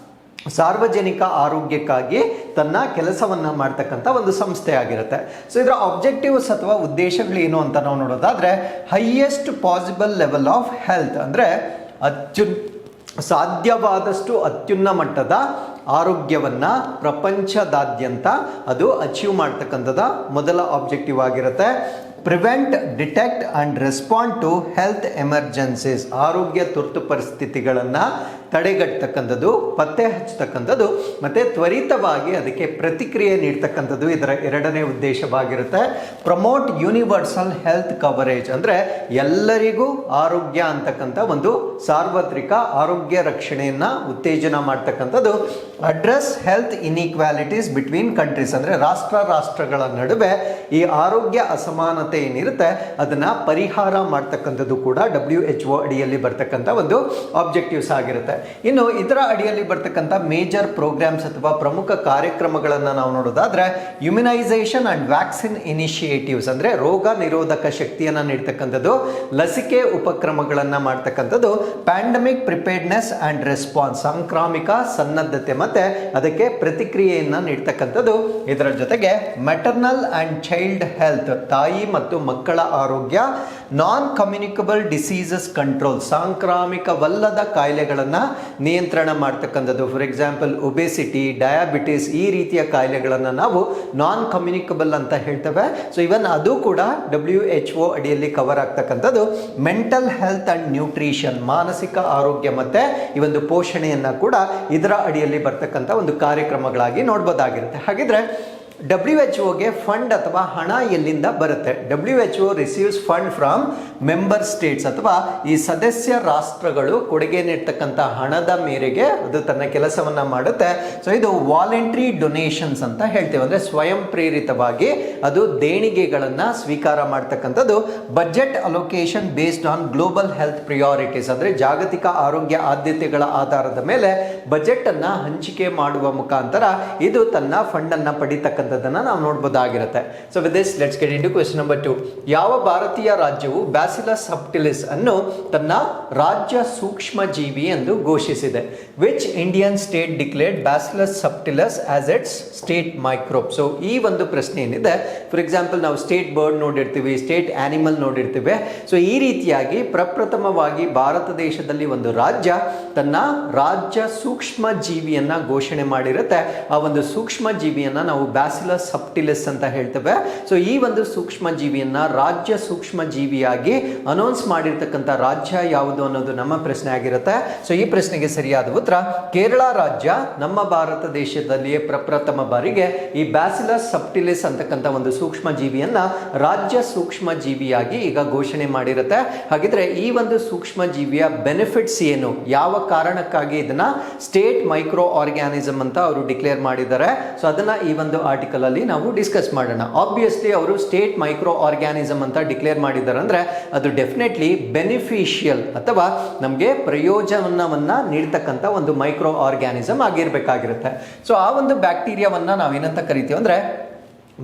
Speaker 1: ಸಾರ್ವಜನಿಕ ಆರೋಗ್ಯಕ್ಕಾಗಿ ತನ್ನ ಕೆಲಸವನ್ನ ಮಾಡ್ತಕ್ಕಂಥ ಒಂದು ಸಂಸ್ಥೆ ಆಗಿರುತ್ತೆ. ಸೊ ಇದರ ಆಬ್ಜೆಕ್ಟಿವ್ಸ್ ಅಥವಾ ಉದ್ದೇಶಗಳು ಏನು ಅಂತ ನಾವು ನೋಡೋದಾದ್ರೆ, highest possible level of health, ಅಂದ್ರೆ ಸಾಧ್ಯವಾದಷ್ಟು ಅತ್ಯುನ್ನತ ಮಟ್ಟದ ಆರೋಗ್ಯವನ್ನ ಪ್ರಪಂಚದಾದ್ಯಂತ ಅದು ಅಚೀವ್ ಮಾಡ್ತಕ್ಕಂಥದ್ದು ಮೊದಲ ಆಬ್ಜೆಕ್ಟಿವ್ ಆಗಿರುತ್ತೆ. Prevent, detect and respond to health emergencies, ಆರೋಗ್ಯ ತುರ್ತು ಪರಿಸ್ಥಿತಿಗಳನ್ನು ತಡೆಗಟ್ಟತಕ್ಕಂಥದ್ದು, ಪತ್ತೆ ಹಚ್ಚತಕ್ಕಂಥದ್ದು, ಮತ್ತೆ ತ್ವರಿತವಾಗಿ ಅದಕ್ಕೆ ಪ್ರತಿಕ್ರಿಯೆ ನೀಡ್ತಕ್ಕಂಥದ್ದು ಇದರ ಎರಡನೇ ಉದ್ದೇಶವಾಗಿರುತ್ತೆ. ಪ್ರಮೋಟ್ ಯೂನಿವರ್ಸಲ್ ಹೆಲ್ತ್ ಕವರೇಜ್, ಅಂದರೆ ಎಲ್ಲರಿಗೂ ಆರೋಗ್ಯ ಅಂತಕ್ಕಂಥ ಒಂದು ಸಾರ್ವತ್ರಿಕ ಆರೋಗ್ಯ ರಕ್ಷಣೆಯನ್ನು ಉತ್ತೇಜನ ಮಾಡ್ತಕ್ಕಂಥದ್ದು. Address health inequalities between countries, ಅಂದರೆ ರಾಷ್ಟ್ರಗಳ ನಡುವೆ ಈ ಆರೋಗ್ಯ ಅಸಮಾನತೆ ಏನಿರುತ್ತೆ ಅದನ್ನ ಪರಿಹಾರ ಮಾಡ್ತಕ್ಕಂಥದ್ದು ಕೂಡ WHO ಅಡಿಯಲ್ಲಿ ಬರ್ತಕ್ಕಂಥ ಒಂದು ಆಬ್ಜೆಕ್ಟಿವ್ಸ್ ಆಗಿರುತ್ತೆ. ಇನ್ನು ಇದರ ಅಡಿಯಲ್ಲಿ ಬರ್ತಕ್ಕಂಥ ಮೇಜರ್ ಪ್ರೋಗ್ರಾಮ್ಸ್ ಅಥವಾ ಪ್ರಮುಖ ಕಾರ್ಯಕ್ರಮಗಳನ್ನು ನಾವು ನೋಡೋದಾದ್ರೆ ಇಮ್ಯುನೈಸೇಷನ್ ಅಂಡ್ ವ್ಯಾಕ್ಸಿನ್ ಇನಿಷಿಯೇಟಿವ್ಸ್ ಅಂದ್ರೆ ರೋಗ ನಿರೋಧಕ ಶಕ್ತಿಯನ್ನು ನೀಡ್ತಕ್ಕಂಥದ್ದು, ಲಸಿಕೆ ಉಪಕ್ರಮಗಳನ್ನು ಮಾಡ್ತಕ್ಕಂಥದ್ದು, ಪ್ಯಾಂಡಮಿಕ್ ಪ್ರಿಪೇರ್ಡ್ನೆಸ್ ಅಂಡ್ ರೆಸ್ಪಾನ್ಸ್ ಸಾಂಕ್ರಾಮಿಕ ಸನ್ನದ್ಧತೆ ಮತ್ತೆ ಅದಕ್ಕೆ ಪ್ರತಿಕ್ರಿಯೆಯನ್ನು ನೀಡ್ತಕ್ಕಂಥದ್ದು. ಇದರ ಜೊತೆಗೆ ಮೆಟರ್ನಲ್ ಅಂಡ್ ಚೈಲ್ಡ್ ಹೆಲ್ತ್ ತಾಯಿ ಮತ್ತು ಮಕ್ಕಳ ಆರೋಗ್ಯ, ನಾನ್ ಕಮ್ಯುನಿಕಬಲ್ ಡಿಸೀಸಸ್ ಕಂಟ್ರೋಲ್ ಸಾಂಕ್ರಾಮಿಕವಲ್ಲದ ಕಾಯಿಲೆಗಳನ್ನು ನಿಯಂತ್ರಣ ಮಾಡ್ತಕ್ಕಂಥದ್ದು. ಫಾರ್ ಎಕ್ಸಾಂಪಲ್ ಒಬೆಸಿಟಿ, ಡಯಾಬಿಟಿಸ್ ಈ ರೀತಿಯ ಕಾಯಿಲೆಗಳನ್ನು ನಾವು ನಾನ್ ಕಮ್ಯುನಿಕಬಲ್ ಅಂತ ಹೇಳ್ತೇವೆ. ಸೊ ಇವನ್ ಅದು ಕೂಡ WHO ಅಡಿಯಲ್ಲಿ ಕವರ್ ಆಗ್ತಕ್ಕಂಥದ್ದು. ಮೆಂಟಲ್ ಹೆಲ್ತ್ ಅಂಡ್ ನ್ಯೂಟ್ರಿಷನ್ ಮಾನಸಿಕ ಆರೋಗ್ಯ ಮತ್ತೆ ಈ ಒಂದು ಪೋಷಣೆಯನ್ನ ಕೂಡ ಇದರ ಅಡಿಯಲ್ಲಿ ಬರ್ತಕ್ಕಂಥ ಒಂದು ಕಾರ್ಯಕ್ರಮಗಳಾಗಿ ನೋಡ್ಬೋದಾಗಿರುತ್ತೆ. ಹಾಗಿದ್ರೆ WHO ಫಂಡ್ ಅಥವಾ ಹಣ ಎಲ್ಲಿಂದ ಬರುತ್ತೆ? WHO receives fund from member States ಅಥವಾ ಈ ಸದಸ್ಯ ರಾಷ್ಟ್ರಗಳು ಕೊಡುಗೆ ನೀಡ್ತಕ್ಕಂಥ ಹಣದ ಮೇರೆಗೆ ಅದು ತನ್ನ ಕೆಲಸವನ್ನ ಮಾಡುತ್ತೆ. ಸೊ ಇದು ವಾಲಂಟ್ರಿ ಡೊನೇಷನ್ಸ್ ಅಂತ ಹೇಳ್ತೇವೆ, ಅಂದ್ರೆ ಸ್ವಯಂ ಪ್ರೇರಿತವಾಗಿ ಅದು ದೇಣಿಗೆಗಳನ್ನ ಸ್ವೀಕಾರ ಮಾಡ್ತಕ್ಕಂಥದ್ದು. Budget allocation based on global health priorities ಅಂದ್ರೆ ಜಾಗತಿಕ ಆರೋಗ್ಯ ಆದ್ಯತೆಗಳ ಆಧಾರದ ಮೇಲೆ ಬಜೆಟ್ ಅನ್ನ ಹಂಚಿಕೆ ಮಾಡುವ ಮುಖಾಂತರ ಇದು ತನ್ನ ಫಂಡ್ ಅನ್ನ ಪಡಿತಕ್ಕಂಥ ನಾವು ನೋಡಬಹುದಾಗಿರುತ್ತೆ. So with this let's get into question number 2. ಯಾವ ಭಾರತೀಯ ರಾಜ್ಯವು ಬ್ಯಾಸಿಲಸ್ ಸಬ್ಟಿಲಿಸ್ ಅನ್ನು ತನ್ನ ರಾಜ್ಯ ಸೂಕ್ಷ್ಮ ಜೀವಿ ಎಂದು ಘೋಷಿಸಿದೆ? Which Indian state declared Bacillus subtilis as its state microbe? So ಈ ಒಂದು ಪ್ರಶ್ನೆ ಏನಿದೆ, ಫಾರ್ ಎಕ್ಸಾಂಪಲ್ ನಾವು ಸ್ಟೇಟ್ ಬರ್ಡ್ ನೋಡಿರ್ತೀವಿ, ಸ್ಟೇಟ್ ಆನಿಮಲ್ ನೋಡಿರ್ತೀವಿ. ಸೊ ಈ ರೀತಿಯಾಗಿ ಪ್ರಪ್ರಥಮವಾಗಿ ಭಾರತ ದೇಶದಲ್ಲಿ ಒಂದು ರಾಜ್ಯ ತನ್ನ ರಾಜ್ಯ ಸೂಕ್ಷ್ಮ ಜೀವಿಯನ್ನ ಘೋಷಣೆ ಮಾಡಿರುತ್ತೆ. ಆ ಒಂದು ಸೂಕ್ಷ್ಮ ಜೀವಿಯನ್ನ ನಾವು ಬ್ಯಾಸಿಲಸ್ ಸಬ್ಟಿಲಿಸ್ ಅಂತ ಹೇಳ್ತೇವೆ. ಸೊ ಈ ಒಂದು ಸೂಕ್ಷ್ಮ ಜೀವಿಯನ್ನ ರಾಜ್ಯ ಸೂಕ್ಷ್ಮ ಜೀವಿಯಾಗಿ ಅನೌನ್ಸ್ ಮಾಡಿರ್ತಕ್ಕಂಥ ರಾಜ್ಯ ಯಾವುದು ಅನ್ನೋದು ನಮ್ಮ ಪ್ರಶ್ನೆ ಆಗಿರುತ್ತೆ. ಸೊ ಈ ಪ್ರಶ್ನೆಗೆ ಸರಿಯಾದ ಉತ್ತರ ಕೇರಳ ರಾಜ್ಯ ನಮ್ಮ ಭಾರತ ದೇಶದಲ್ಲಿಯೇ ಪ್ರಪ್ರಥಮ ಬಾರಿಗೆ ಈ ಬ್ಯಾಸಿಲಸ್ ಸಬ್ಟಿಲಿಸ್ ಅಂತಕ್ಕಂಥ ಒಂದು ಸೂಕ್ಷ್ಮ ಜೀವಿಯನ್ನ ರಾಜ್ಯ ಸೂಕ್ಷ್ಮ ಜೀವಿಯಾಗಿ ಈಗ ಘೋಷಣೆ ಮಾಡಿರುತ್ತೆ. ಹಾಗಿದ್ರೆ ಈ ಒಂದು ಸೂಕ್ಷ್ಮ ಜೀವಿಯ ಬೆನಿಫಿಟ್ಸ್ ಏನು, ಯಾವ ಕಾರಣಕ್ಕಾಗಿ ಇದನ್ನ ಸ್ಟೇಟ್ ಮೈಕ್ರೋ ಆರ್ಗ್ಯಾನಿಸಮ್ ಅಂತ ಅವರು ಡಿಕ್ಲೇರ್ ಮಾಡಿದ್ದಾರೆ? ಸೊ ಅದನ್ನ ಈ ಒಂದು ಆರ್ಟಿಕಲ್ ಅಲ್ಲಿ ನಾವು ಡಿಸ್ಕಸ್ ಮಾಡೋಣ. ಆಬ್ವಿಯಸ್ಲಿ ಅವರು ಸ್ಟೇಟ್ ಮೈಕ್ರೋ ಆರ್ಗ್ಯಾನಿಸಮ್ ಅಂತ ಡಿಕ್ಲೇರ್ ಮಾಡಿದ್ದಾರೆ ಅಂದ್ರೆ ಅದು ಡೆಫಿನೆಟ್ಲಿ ಬೆನಿಫಿಷಿಯಲ್ ಅಥವಾ ನಮಗೆ ಪ್ರಯೋಜನವನ್ನ ನೀಡ್ತಕ್ಕಂಥ ಒಂದು ಮೈಕ್ರೋ ಆರ್ಗ್ಯಾನಿಸಮ್ ಆಗಿರ್ಬೇಕಾಗಿರುತ್ತೆ. ಸೊ ಆ ಒಂದು ಬ್ಯಾಕ್ಟೀರಿಯಾವನ್ನ ನಾವೇನಂತ ಕರಿತೀವಿ ಅಂದ್ರೆ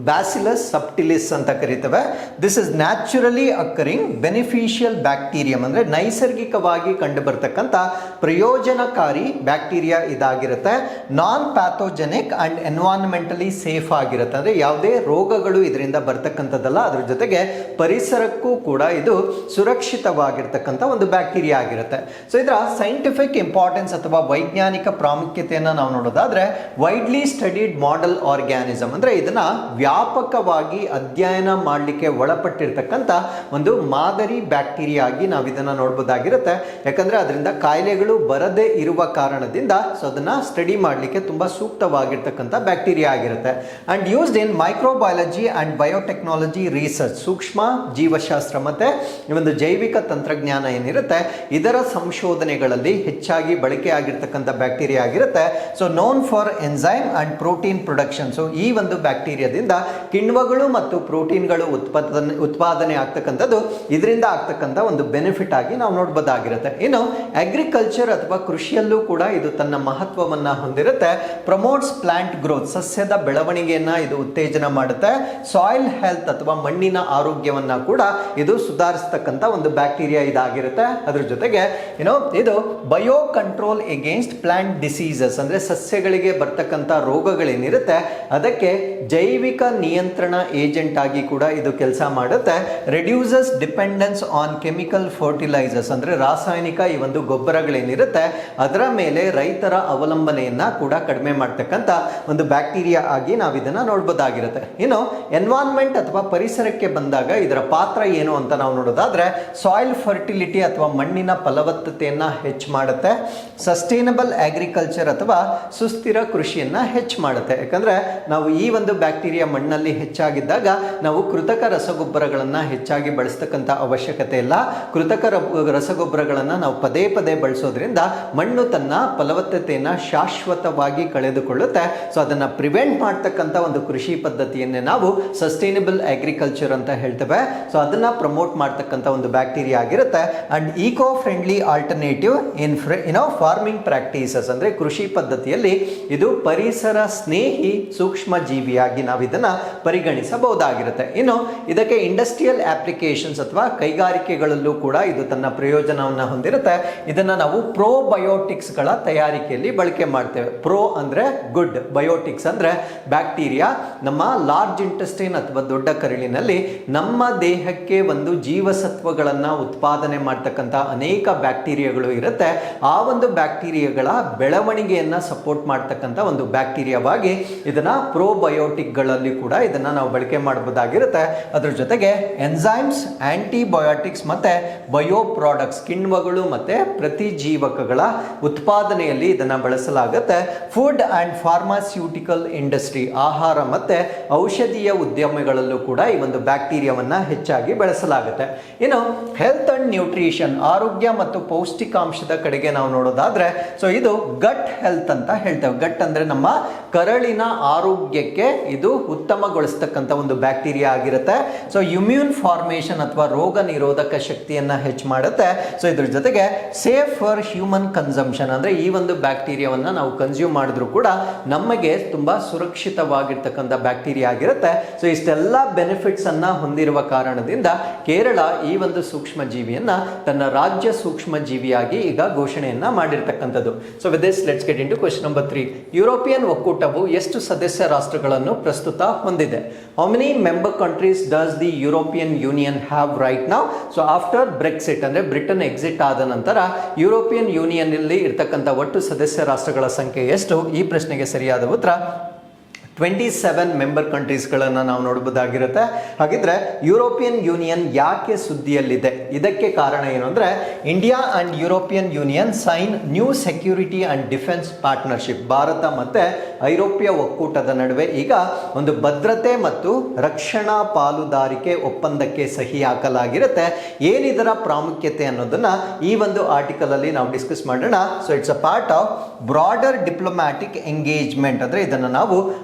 Speaker 1: ಬ್ಯಾಸಿಲಸ್ ಸಬ್ಟಿಲಿಸ್ ಅಂತ ಕರೀತೇವೆ. This is naturally occurring beneficial bacterium ಅಂದ್ರೆ ನೈಸರ್ಗಿಕವಾಗಿ ಕಂಡು ಬರ್ತಕ್ಕಂಥ ಪ್ರಯೋಜನಕಾರಿ ಬ್ಯಾಕ್ಟೀರಿಯಾ ಇದಾಗಿರುತ್ತೆ. Non pathogenic and environmentally safe ಆಗಿರುತ್ತೆ, ಅಂದ್ರೆ ಯಾವುದೇ ರೋಗಗಳು ಇದರಿಂದ ಬರ್ತಕ್ಕಂಥದ್ದಲ್ಲ. ಅದ್ರ ಜೊತೆಗೆ ಪರಿಸರಕ್ಕೂ ಕೂಡ ಇದು ಸುರಕ್ಷಿತವಾಗಿರ್ತಕ್ಕಂಥ ಒಂದು ಬ್ಯಾಕ್ಟೀರಿಯಾ ಆಗಿರುತ್ತೆ. ಸೊ ಇದರ ಸೈಂಟಿಫಿಕ್ ಇಂಪಾರ್ಟೆನ್ಸ್ ಅಥವಾ ವೈಜ್ಞಾನಿಕ ಪ್ರಾಮುಖ್ಯತೆಯನ್ನು ನಾವು ನೋಡೋದಾದ್ರೆ ವೈಡ್ಲಿ ಸ್ಟಡಿಡ್ ಮಾಡೆಲ್ ಆರ್ಗ್ಯಾನಿಸಮ್ ಅಂದ್ರೆ ಇದನ್ನ ವ್ಯಾಪಕವಾಗಿ ಅಧ್ಯಯನ ಮಾಡಲಿಕ್ಕೆ ಒಳಪಟ್ಟಿರ್ತಕ್ಕಂಥ ಒಂದು ಮಾದರಿ ಬ್ಯಾಕ್ಟೀರಿಯಾ ಆಗಿ ನಾವು ಇದನ್ನ ನೋಡಬಹುದಾಗಿರುತ್ತೆ. ಯಾಕಂದ್ರೆ ಅದರಿಂದ ಕಾಯಿಲೆಗಳು ಬರದೇ ಇರುವ ಕಾರಣದಿಂದ ಸೊ ಅದನ್ನ ಸ್ಟಡಿ ಮಾಡಲಿಕ್ಕೆ ತುಂಬಾ ಸೂಕ್ತವಾಗಿರ್ತಕ್ಕಂಥ ಬ್ಯಾಕ್ಟೀರಿಯಾ ಆಗಿರುತ್ತೆ. And used in microbiology and biotechnology research ಸೂಕ್ಷ್ಮ ಜೀವಶಾಸ್ತ್ರ ಮತ್ತೆ ಈ ಒಂದು ಜೈವಿಕ ತಂತ್ರಜ್ಞಾನ ಏನಿರುತ್ತೆ ಇದರ ಸಂಶೋಧನೆಗಳಲ್ಲಿ ಹೆಚ್ಚಾಗಿ ಬಳಕೆ ಆಗಿರ್ತಕ್ಕಂಥ ಬ್ಯಾಕ್ಟೀರಿಯಾ ಆಗಿರುತ್ತೆ. So known for enzyme and protein production. So ಈ ಒಂದು ಬ್ಯಾಕ್ಟೀರಿಯಾದಿಂದ ಕಿಣ್ವಗಳು ಮತ್ತು ಪ್ರೋಟೀನ್ಗಳು ಉತ್ಪಾದನೆ ಆಗ್ತಕ್ಕಂಥದ್ದು ಇದರಿಂದ ಆಗ್ತಕ್ಕಂಥ ಒಂದು ಬೆನಿಫಿಟ್ ಆಗಿ ನಾವು ನೋಡಬಹುದಾಗಿರುತ್ತೆ. ಇನ್ನು ಅಗ್ರಿಕಲ್ಚರ್ ಅಥವಾ ಕೃಷಿಯಲ್ಲೂ ಕೂಡ ಇದು ತನ್ನ ಮಹತ್ವವನ್ನ ಹೊಂದಿರುತ್ತೆ. ಪ್ರಮೋಟ್ಸ್ ಪ್ಲಾಂಟ್ ಗ್ರೋತ್ ಸಸ್ಯದ ಬೆಳವಣಿಗೆಯನ್ನ ಇದು ಉತ್ತೇಜನ ಮಾಡುತ್ತೆ. ಸಾಯಿಲ್ ಹೆಲ್ತ್ ಅಥವಾ ಮಣ್ಣಿನ ಆರೋಗ್ಯವನ್ನ ಕೂಡ ಇದು ಸುಧಾರಿಸತಕ್ಕಂಥ ಒಂದು ಬ್ಯಾಕ್ಟೀರಿಯಾ ಇದಾಗಿರುತ್ತೆ. ಅದ್ರ ಜೊತೆಗೆ ಇದು bio control against plant diseases ಅಂದ್ರೆ ಸಸ್ಯಗಳಿಗೆ ಬರ್ತಕ್ಕಂಥ ರೋಗಗಳೇನಿರುತ್ತೆ ಅದಕ್ಕೆ ಜೈವಿಕ ನಿಯಂತ್ರಣ ಏಜೆಂಟ್ ಆಗಿ ಕೂಡ ಇದು ಕೆಲಸ ಮಾಡುತ್ತೆ. Reduces dependence on chemical fertilisers ಅಂದ್ರೆ ರಾಸಾಯನಿಕ ಈ ಒಂದು ಗೊಬ್ಬರಗಳೇನಿರುತ್ತೆ ಅದರ ಮೇಲೆ ರೈತರ ಅವಲಂಬನೆಯನ್ನ ಕೂಡ ಕಡಿಮೆ ಮಾಡ್ತಕ್ಕಂಥ ಒಂದು ಬ್ಯಾಕ್ಟೀರಿಯಾ ಆಗಿ ನಾವು ಇದನ್ನ ನೋಡಬಹುದಾಗಿರುತ್ತೆ. ಇನ್ನು ಎನ್ವೈರನ್ಮೆಂಟ್ ಅಥವಾ ಪರಿಸರಕ್ಕೆ ಬಂದಾಗ ಇದರ ಪಾತ್ರ ಏನು ಅಂತ ನಾವು ನೋಡೋದಾದ್ರೆ ಸಾಯಿಲ್ ಫರ್ಟಿಲಿಟಿ ಅಥವಾ ಮಣ್ಣಿನ ಫಲವತ್ತತೆಯನ್ನ ಹೆಚ್ಚು ಮಾಡುತ್ತೆ. ಸಸ್ಟೈನಬಲ್ ಅಗ್ರಿಕಲ್ಚರ್ ಅಥವಾ ಸುಸ್ಥಿರ ಕೃಷಿಯನ್ನ ಹೆಚ್ಚು ಮಾಡುತ್ತೆ. ಯಾಕಂದ್ರೆ ನಾವು ಈ ಒಂದು ಬ್ಯಾಕ್ಟೀರಿಯಾ ಮಣ್ಣಲ್ಲಿ ಹೆಚ್ಚಾಗಿದ್ದಾಗ ನಾವು ಕೃತಕ ರಸಗೊಬ್ಬರಗಳನ್ನು ಹೆಚ್ಚಾಗಿ ಬಳಸ್ತಕ್ಕಂಥ ಅವಶ್ಯಕತೆ ಇಲ್ಲ. ಕೃತಕ ರಸಗೊಬ್ಬರಗಳನ್ನು ನಾವು ಪದೇ ಪದೇ ಬಳಸೋದ್ರಿಂದ ಮಣ್ಣು ತನ್ನ ಫಲವತ್ತತೆಯನ್ನು ಶಾಶ್ವತವಾಗಿ ಕಳೆದುಕೊಳ್ಳುತ್ತೆ. ಸೊ ಅದನ್ನು ಪ್ರಿವೆಂಟ್ ಮಾಡ್ತಕ್ಕಂಥ ಒಂದು ಕೃಷಿ ಪದ್ಧತಿಯನ್ನೇ ನಾವು ಸಸ್ಟೈನಬಲ್ ಅಗ್ರಿಕಲ್ಚರ್ ಅಂತ ಹೇಳ್ತೇವೆ. ಸೊ ಅದನ್ನು ಪ್ರಮೋಟ್ ಮಾಡ್ತಕ್ಕಂಥ ಒಂದು ಬ್ಯಾಕ್ಟೀರಿಯಾ ಆಗಿರುತ್ತೆ. And eco friendly alternative in farming practices, ಅಂದರೆ ಕೃಷಿ ಪದ್ಧತಿಯಲ್ಲಿ ಇದು ಪರಿಸರ ಸ್ನೇಹಿ ಸೂಕ್ಷ್ಮ ಜೀವಿಯಾಗಿ ನಾವು ಇದನ್ನು ಪರಿಗಣಿಸಬಹುದಾಗಿರುತ್ತೆ. ಇನ್ನು ಇದಕ್ಕೆ ಇಂಡಸ್ಟ್ರಿಯಲ್ ಅಪ್ಲಿಕೇಶನ್ಸ್ ಅಥವಾ ಕೈಗಾರಿಕೆಗಳಲ್ಲೂ ಕೂಡ ಇದು ತನ್ನ ಪ್ರಯೋಜನವನ್ನು ಹೊಂದಿರುತ್ತೆ. ಇದನ್ನು ನಾವು ಪ್ರೋಬಯೋಟಿಕ್ಸ್ಗಳ ತಯಾರಿಕೆಯಲ್ಲಿ ಬಳಕೆ ಮಾಡ್ತೇವೆ. ಪ್ರೋ ಅಂದರೆ ಗುಡ್, ಬಯೋಟಿಕ್ಸ್ ಅಂದರೆ ಬ್ಯಾಕ್ಟೀರಿಯಾ. ನಮ್ಮ ಲಾರ್ಜ್ ಇಂಟೆಸ್ಟೈನ್ ಅಥವಾ ದೊಡ್ಡ ಕರಳಿನಲ್ಲಿ ನಮ್ಮ ದೇಹಕ್ಕೆ ಒಂದು ಜೀವಸತ್ವಗಳನ್ನು ಉತ್ಪಾದನೆ ಮಾಡ್ತಕ್ಕಂಥ ಅನೇಕ ಬ್ಯಾಕ್ಟೀರಿಯಾಗಳು ಇರುತ್ತೆ. ಆ ಒಂದು ಬ್ಯಾಕ್ಟೀರಿಯಾಗಳ ಬೆಳವಣಿಗೆಯನ್ನು ಸಪೋರ್ಟ್ ಮಾಡ್ತಕ್ಕಂಥ ಒಂದು ಬ್ಯಾಕ್ಟೀರಿಯಾವಾಗಿ ಇದನ್ನ ಪ್ರೋಬಯೋಟಿಕ್ಗಳಲ್ಲಿ ಕೂಡ ಇದನ್ನ ನಾವು ಬಳಕೆ ಮಾಡಬಹುದಾಗಿರುತ್ತೆ. ಅದ್ರ ಜೊತೆಗೆ ಎನ್ಸೈಮ್ಸ್, ಆಂಟಿಬಯೋಟಿಕ್ಸ್ ಮತ್ತೆ ಬಯೋ ಪ್ರಾಡಕ್ಟ್ಸ್, ಕಿಣ್ವಗಳು ಮತ್ತೆ ಪ್ರತಿಜೀವಕಗಳ ಉತ್ಪಾದನೆಯಲ್ಲಿ ಇದನ್ನ ಬಳಸಲಾಗುತ್ತೆ. ಫುಡ್ ಅಂಡ್ ಫಾರ್ಮಾಸ್ಯೂಟಿಕಲ್ ಇಂಡಸ್ಟ್ರಿ, ಆಹಾರ ಮತ್ತೆ ಔಷಧೀಯ ಉದ್ಯಮಗಳಲ್ಲೂ ಕೂಡ ಈ ಒಂದು ಬ್ಯಾಕ್ಟೀರಿಯಾವನ್ನ ಹೆಚ್ಚಾಗಿ ಬೆಳೆಸಲಾಗುತ್ತೆ. ಇನ್ನು ಹೆಲ್ತ್ ಅಂಡ್ ನ್ಯೂಟ್ರಿಷನ್, ಆರೋಗ್ಯ ಮತ್ತು ಪೌಷ್ಟಿಕಾಂಶದ ಕಡೆಗೆ ನಾವು ನೋಡೋದಾದ್ರೆ ಸೊ ಇದು ಗಟ್ ಹೆಲ್ತ್ ಅಂತ ಹೇಳ್ತೇವೆ. ಗಟ್ ಅಂದ್ರೆ ನಮ್ಮ ಕರಳಿನ ಆರೋಗ್ಯಕ್ಕೆ ಇದು ಉತ್ತಮಗೊಳಿಸ್ತಕ್ಕಂಥ ಒಂದು ಬ್ಯಾಕ್ಟೀರಿಯಾ ಆಗಿರುತ್ತೆ. ಸೊ ಇಮ್ಯೂನ್ ಫಾರ್ಮೇಷನ್ ಅಥವಾ ರೋಗ ನಿರೋಧಕ ಶಕ್ತಿಯನ್ನ ಹೆಚ್ಚು ಮಾಡುತ್ತೆ. ಸೊ ಇದ್ರ ಜೊತೆಗೆ ಸೇಫ್ ಫಾರ್ ಹ್ಯೂಮನ್ ಕನ್ಸಂಪ್ಷನ್, ಅಂದ್ರೆ ಈ ಒಂದು ಬ್ಯಾಕ್ಟೀರಿಯಾವನ್ನ ನಾವು ಕನ್ಸ್ಯೂಮ್ ಮಾಡಿದ್ರು ಕೂಡ ನಮಗೆ ತುಂಬಾ ಸುರಕ್ಷಿತವಾಗಿರ್ತಕ್ಕಂಥ ಬ್ಯಾಕ್ಟೀರಿಯಾ ಆಗಿರುತ್ತೆ. ಸೊ ಇಷ್ಟೆಲ್ಲ ಬೆನಿಫಿಟ್ಸ್ ಅನ್ನ ಹೊಂದಿರುವ ಕಾರಣದಿಂದ ಕೇರಳ ಈ ಒಂದು ಸೂಕ್ಷ್ಮ ಜೀವಿಯನ್ನ ತನ್ನ ರಾಜ್ಯ ಸೂಕ್ಷ್ಮ ಜೀವಿಯಾಗಿ ಈಗ ಘೋಷಣೆಯನ್ನ ಮಾಡಿರ್ತಕ್ಕಂಥದ್ದು. So with this let's get into question number 3. European ಒಕ್ಕೂಟವು ಎಷ್ಟು ಸದಸ್ಯ ರಾಷ್ಟ್ರಗಳನ್ನು ಪ್ರಸ್ತುತ ಹೊಂದಿದೆ? How many member countries does the European Union have right now? So after Brexit, ಅಂದ್ರೆ ಬ್ರಿಟನ್ ಎಕ್ಸಿಟ್ ಆದ ನಂತರ ಯುರೋಪಿಯನ್ ಯೂನಿಯನ್ ಅಲ್ಲಿ ಇರ್ತಕ್ಕಂಥ ಒಟ್ಟು ಸದಸ್ಯ ರಾಷ್ಟ್ರಗಳ ಸಂಖ್ಯೆ ಎಷ್ಟು? ಈ ಪ್ರಶ್ನೆಗೆ ಸರಿಯಾದ ಉತ್ತರ 27 ಮೆಂಬರ್ ಕಂಟ್ರೀಸ್ಗಳನ್ನು ನಾವು ನೋಡಬಹುದಾಗಿರುತ್ತೆ. ಹಾಗಿದ್ರೆ ಯುರೋಪಿಯನ್ ಯೂನಿಯನ್ ಯಾಕೆ ಸುದ್ದಿಯಲ್ಲಿದೆ? ಇದಕ್ಕೆ ಕಾರಣ ಏನು ಅಂದರೆ India and European Union sign new security and defence partnership. ಭಾರತ ಮತ್ತು ಐರೋಪ್ಯ ಒಕ್ಕೂಟದ ನಡುವೆ ಈಗ ಒಂದು ಭದ್ರತೆ ಮತ್ತು ರಕ್ಷಣಾ ಪಾಲುದಾರಿಕೆ ಒಪ್ಪಂದಕ್ಕೆ ಸಹಿ ಹಾಕಲಾಗಿರುತ್ತೆ. ಏನಿದರ ಪ್ರಾಮುಖ್ಯತೆ ಅನ್ನೋದನ್ನ ಈ ಒಂದು ಆರ್ಟಿಕಲ್ ಅಲ್ಲಿ ನಾವು ಡಿಸ್ಕಸ್ ಮಾಡೋಣ. So it's a part of broader diplomatic engagement, ಅಂದರೆ ಇದನ್ನು ನಾವು